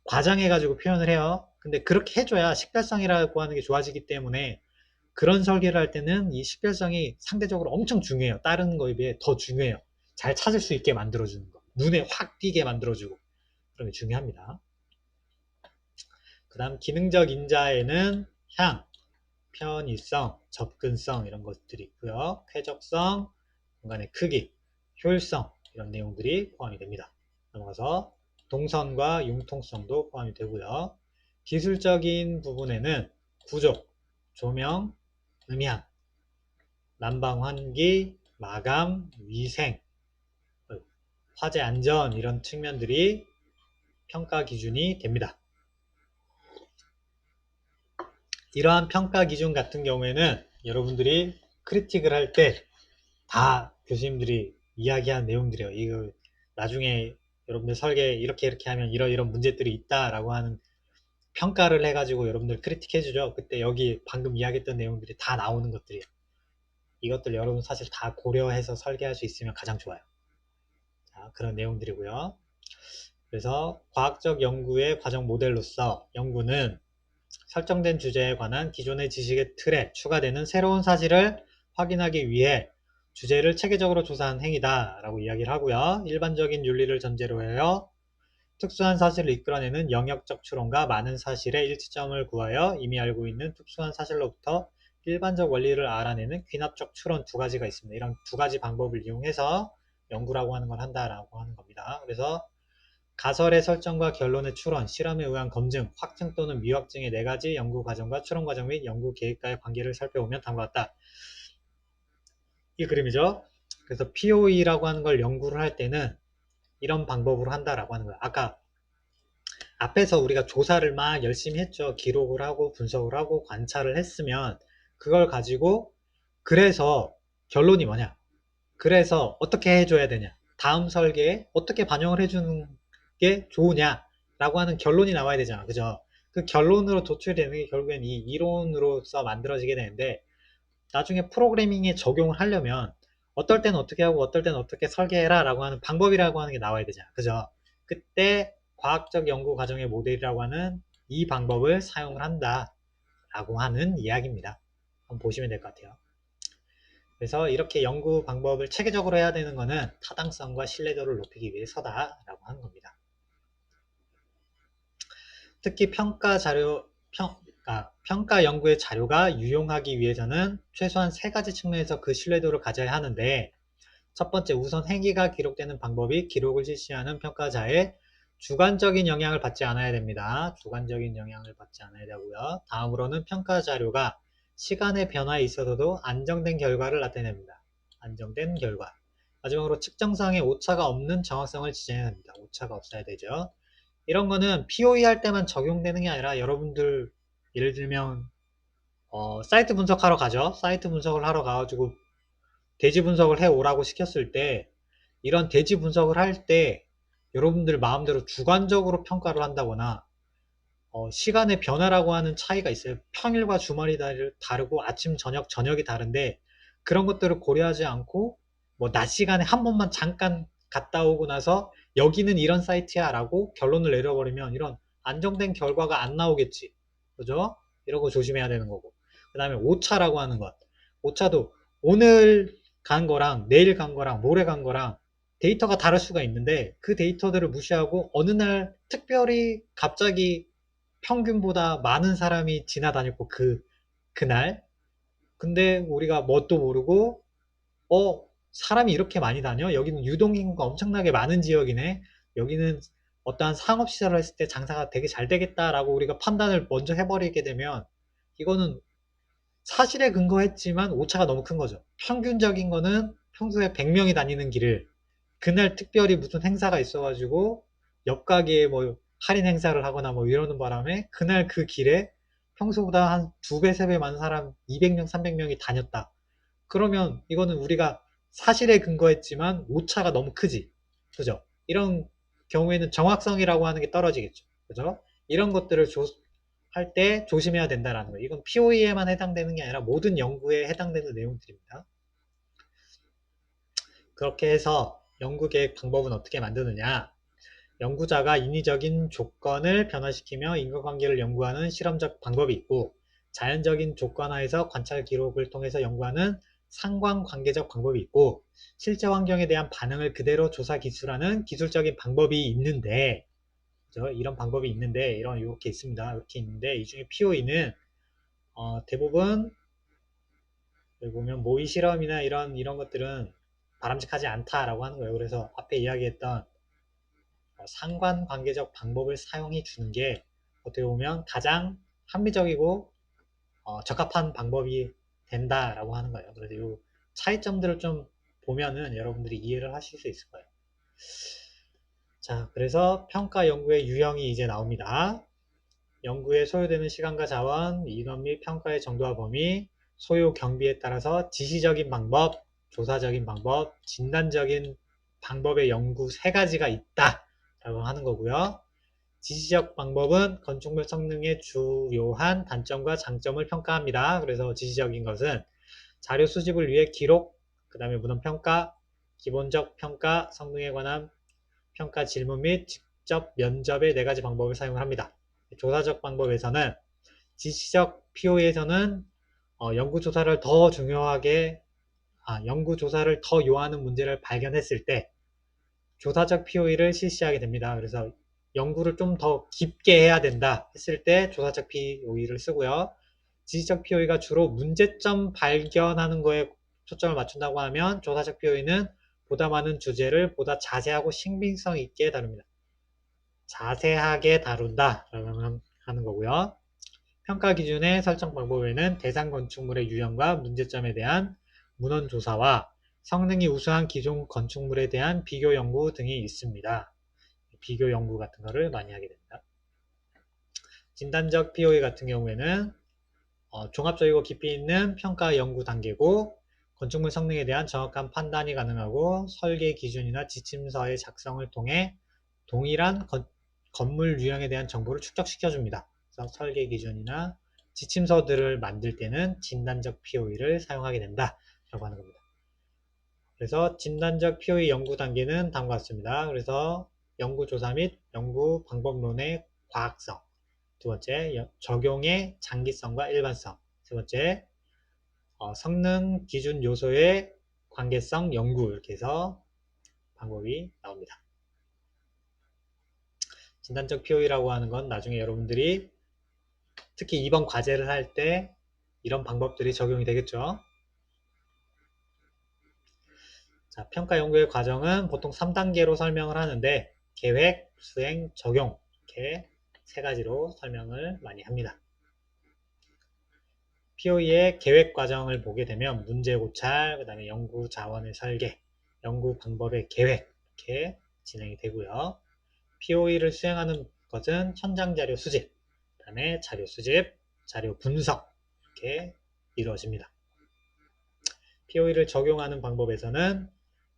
과장해가지고 표현을 해요. 근데 그렇게 해줘야 식별성이라고 하는 게 좋아지기 때문에 그런 설계를 할 때는 이 식별성이 상대적으로 엄청 중요해요. 다른 거에 비해 더 중요해요. 잘 찾을 수 있게 만들어주는 거. 눈에 확 띄게 만들어주고. 그런 게 중요합니다. 그 다음 기능적 인자에는 향, 편의성, 접근성 이런 것들이 있고요. 쾌적성, 공간의 크기, 효율성 이런 내용들이 포함이 됩니다. 넘어가서 동선과 융통성도 포함이 되고요. 기술적인 부분에는 구조, 조명, 음향, 난방 환기, 마감, 위생, 화재 안전 이런 측면들이 평가 기준이 됩니다. 이러한 평가 기준 같은 경우에는 여러분들이 크리틱을 할 때 다 교수님들이 이야기한 내용들이에요. 이거 나중에 여러분들 설계 이렇게 하면 이런 문제들이 있다라고 하는 평가를 해가지고 여러분들 크리틱 해주죠. 그때 여기 방금 이야기했던 내용들이 다 나오는 것들이에요. 이것들 여러분 사실 다 고려해서 설계할 수 있으면 가장 좋아요. 자, 그런 내용들이고요. 그래서 과학적 연구의 과정 모델로서 연구는 설정된 주제에 관한 기존의 지식의 틀에 추가되는 새로운 사실을 확인하기 위해 주제를 체계적으로 조사한 행위다 라고 이야기를 하고요. 일반적인 윤리를 전제로 하여 특수한 사실을 이끌어내는 영역적 추론과 많은 사실의 일치점을 구하여 이미 알고 있는 특수한 사실로부터 일반적 원리를 알아내는 귀납적 추론 두 가지가 있습니다. 이런 두 가지 방법을 이용해서 연구라고 하는 걸 한다라고 하는 겁니다. 그래서 가설의 설정과 결론의 추론, 실험에 의한 검증, 확증 또는 미확증의 네 가지 연구 과정과 추론 과정 및 연구 계획과의 관계를 살펴보면 다음과 같다. 이 그림이죠. 그래서 POE라고 하는 걸 연구를 할 때는 이런 방법으로 한다라고 하는 거예요. 아까 앞에서 우리가 조사를 막 열심히 했죠. 기록을 하고 분석을 하고 관찰을 했으면 그걸 가지고 그래서 결론이 뭐냐? 그래서 어떻게 해줘야 되냐? 다음 설계에 어떻게 반영을 해주는 게 좋으냐? 라고 하는 결론이 나와야 되잖아. 그죠? 그 결론으로 도출되는 게 결국엔 이 이론으로서 만들어지게 되는데 나중에 프로그래밍에 적용을 하려면 어떨 때는 어떻게 하고 어떨 때는 어떻게 설계해라 라고 하는 방법이라고 하는 게 나와야 되잖아. 그죠? 그때 과학적 연구 과정의 모델이라고 하는 이 방법을 사용을 한다 라고 하는 이야기입니다. 한번 보시면 될 것 같아요. 그래서 이렇게 연구 방법을 체계적으로 해야 되는 것은 타당성과 신뢰도를 높이기 위해서다 라고 하는 겁니다. 특히 평가 연구의 자료가 유용하기 위해서는 최소한 세 가지 측면에서 그 신뢰도를 가져야 하는데 첫 번째, 우선 행위가 기록되는 방법이 기록을 실시하는 평가자의 주관적인 영향을 받지 않아야 됩니다. 주관적인 영향을 받지 않아야 되고요. 다음으로는 평가 자료가 시간의 변화에 있어서도 안정된 결과를 나타냅니다. 안정된 결과. 마지막으로 측정상의 오차가 없는 정확성을 지정해야 합니다. 오차가 없어야 되죠. 이런 거는 POE 할 때만 적용되는 게 아니라 여러분들 예를 들면 사이트 분석하러 가죠. 사이트 분석을 하러 가가지고 대지 분석을 해 오라고 시켰을 때 이런 대지 분석을 할 때 여러분들 마음대로 주관적으로 평가를 한다거나 시간의 변화라고 하는 차이가 있어요. 평일과 주말이 다르고 아침, 저녁이 다른데 그런 것들을 고려하지 않고 뭐 낮 시간에 한 번만 잠깐 갔다 오고 나서 여기는 이런 사이트야 라고 결론을 내려버리면 이런 안정된 결과가 안 나오겠지. 그죠? 이런 거 조심해야 되는 거고. 그 다음에 오차라고 하는 것. 오차도 오늘 간 거랑 내일 간 거랑 모레 간 거랑 데이터가 다를 수가 있는데 그 데이터들을 무시하고 어느 날 특별히 갑자기 평균보다 많은 사람이 지나다녔고 그날 근데 우리가 뭣도 모르고 사람이 이렇게 많이 다녀? 여기는 유동인구가 엄청나게 많은 지역이네. 여기는 어떠한 상업시설을 했을 때 장사가 되게 잘 되겠다라고 우리가 판단을 먼저 해버리게 되면 이거는 사실에 근거했지만 오차가 너무 큰 거죠. 평균적인 거는 평소에 100명이 다니는 길을 그날 특별히 무슨 행사가 있어가지고 옆 가게에 뭐 할인 행사를 하거나 뭐 이러는 바람에 그날 그 길에 평소보다 한 2배, 3배 많은 사람 200명, 300명이 다녔다. 그러면 이거는 우리가 사실에 근거했지만 오차가 너무 크지. 그죠? 이런 경우에는 정확성이라고 하는 게 떨어지겠죠. 그죠? 이런 것들을 할 때 조심해야 된다라는 거예요. 이건 POE에만 해당되는 게 아니라 모든 연구에 해당되는 내용들입니다. 그렇게 해서 연구 계획 방법은 어떻게 만드느냐? 연구자가 인위적인 조건을 변화시키며 인과관계를 연구하는 실험적 방법이 있고 자연적인 조건 하에서 관찰 기록을 통해서 연구하는 상관관계적 방법이 있고 실제 환경에 대한 반응을 그대로 조사 기술하는 기술적인 방법이 있는데 이런 방법이 있는데 이렇게 있습니다. 이렇게 있는데 이 중에 POE는 대부분 여기 보면 모의 실험이나 이런 것들은 바람직하지 않다라고 하는 거예요. 그래서 앞에 이야기했던 상관관계적 방법을 사용해 주는 게 어떻게 보면 가장 합리적이고 적합한 방법이 된다라고 하는 거예요. 그래서 이 차이점들을 좀 보면은 여러분들이 이해를 하실 수 있을 거예요. 자, 그래서 평가 연구의 유형이 이제 나옵니다. 연구에 소요되는 시간과 자원, 인원 및 평가의 정도와 범위, 소요 경비에 따라서 지시적인 방법, 조사적인 방법, 진단적인 방법의 연구 세 가지가 있다 라고 하는 거고요. 지시적 방법은 건축물 성능의 주요한 단점과 장점을 평가합니다. 그래서 지시적인 것은 자료 수집을 위해 기록, 그 다음에 문헌 평가, 기본적 평가, 성능에 관한 평가 질문 및 직접 면접의 네 가지 방법을 사용을 합니다. 조사적 방법에서는 지시적 PO에서는 연구조사를 더 중요하게 연구조사를 더 요하는 문제를 발견했을 때 조사적 POE를 실시하게 됩니다. 그래서 연구를 좀 더 깊게 해야 된다 했을 때 조사적 POE를 쓰고요. 지시적 POE가 주로 문제점 발견하는 거에 초점을 맞춘다고 하면 조사적 POE는 보다 많은 주제를 보다 자세하고 신빙성 있게 다룹니다. 자세하게 다룬다라고 하는 거고요. 평가 기준의 설정 방법에는 대상 건축물의 유형과 문제점에 대한 문헌 조사와 성능이 우수한 기존 건축물에 대한 비교 연구 등이 있습니다. 비교 연구 같은 거를 많이 하게 됩니다. 진단적 POE 같은 경우에는 종합적이고 깊이 있는 평가 연구 단계고 건축물 성능에 대한 정확한 판단이 가능하고 설계 기준이나 지침서의 작성을 통해 동일한 건물 유형에 대한 정보를 축적시켜줍니다. 그래서 설계 기준이나 지침서들을 만들 때는 진단적 POE를 사용하게 된다 라고 하는 겁니다. 그래서 진단적 POE 연구 단계는 다음과 같습니다. 그래서 연구조사 및 연구 방법론의 과학성, 두 번째 적용의 장기성과 일반성, 세 번째 성능 기준 요소의 관계성 연구, 이렇게 해서 방법이 나옵니다. 진단적 POE라고 하는 건 나중에 여러분들이 특히 이번 과제를 할 때 이런 방법들이 적용이 되겠죠. 자, 평가 연구의 과정은 보통 3단계로 설명을 하는데 계획, 수행, 적용 이렇게 세 가지로 설명을 많이 합니다. POE의 계획 과정을 보게 되면 문제 고찰, 그 다음에 연구 자원의 설계, 연구 방법의 계획 이렇게 진행이 되고요. POE를 수행하는 것은 현장 자료 수집, 그 다음에 자료 수집, 자료 분석 이렇게 이루어집니다. POE를 적용하는 방법에서는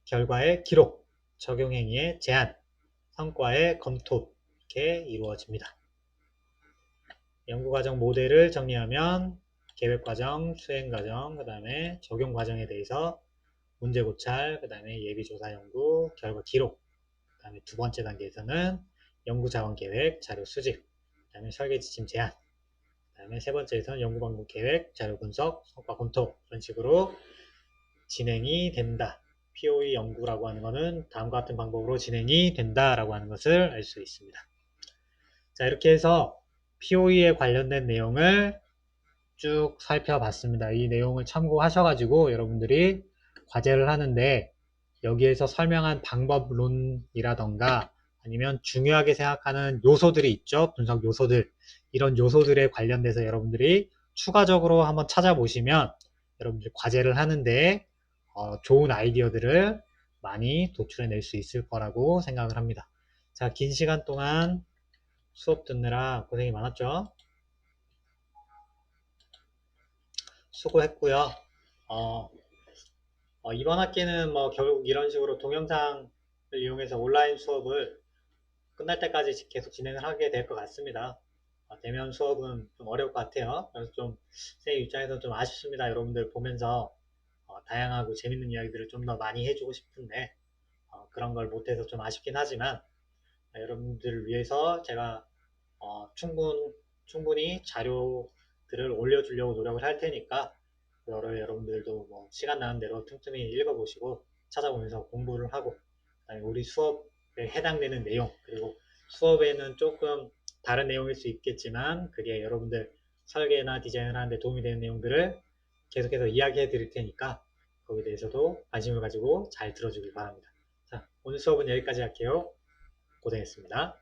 결과의 기록, 적용 행위의 제한, 성과의 검토 이렇게 이루어집니다. 연구과정 모델을 정리하면 계획과정, 수행과정, 그 다음에 적용과정에 대해서 문제 고찰, 그 다음에 예비조사 연구, 결과 기록, 그 다음에 두 번째 단계에서는 연구자원 계획, 자료 수집, 그 다음에 설계 지침 제안, 그 다음에 세 번째에서는 연구방법 계획, 자료 분석, 성과 검토 이런 식으로 진행이 된다. POE 연구라고 하는 것은 다음과 같은 방법으로 진행이 된다라고 하는 것을 알 수 있습니다. 자, 이렇게 해서 POE에 관련된 내용을 쭉 살펴봤습니다. 이 내용을 참고하셔가지고 여러분들이 과제를 하는데 여기에서 설명한 방법론이라던가 아니면 중요하게 생각하는 요소들이 있죠. 분석 요소들. 이런 요소들에 관련돼서 여러분들이 추가적으로 한번 찾아보시면 여러분들이 과제를 하는데 좋은 아이디어들을 많이 도출해낼 수 있을 거라고 생각을 합니다. 자, 긴 시간 동안 수업 듣느라 고생이 많았죠. 수고했고요. 이번 학기는 뭐 결국 이런 식으로 동영상을 이용해서 온라인 수업을 끝날 때까지 계속 진행을 하게 될 것 같습니다. 대면 수업은 좀 어려울 것 같아요. 그래서 좀 선생님 입장에서 좀 아쉽습니다. 여러분들 보면서 다양하고 재밌는 이야기들을 좀 더 많이 해주고 싶은데 그런 걸 못해서 좀 아쉽긴 하지만 여러분들을 위해서 제가 충분히 자료들을 올려주려고 노력을 할 테니까 여러분들도 뭐 시간 나는 대로 틈틈이 읽어보시고 찾아보면서 공부를 하고 그다음에 우리 수업에 해당되는 내용 그리고 수업에는 조금 다른 내용일 수 있겠지만 그게 여러분들 설계나 디자인을 하는데 도움이 되는 내용들을 계속해서 이야기해 드릴 테니까 거기에 대해서도 관심을 가지고 잘 들어주길 바랍니다. 자, 오늘 수업은 여기까지 할게요. 고생했습니다.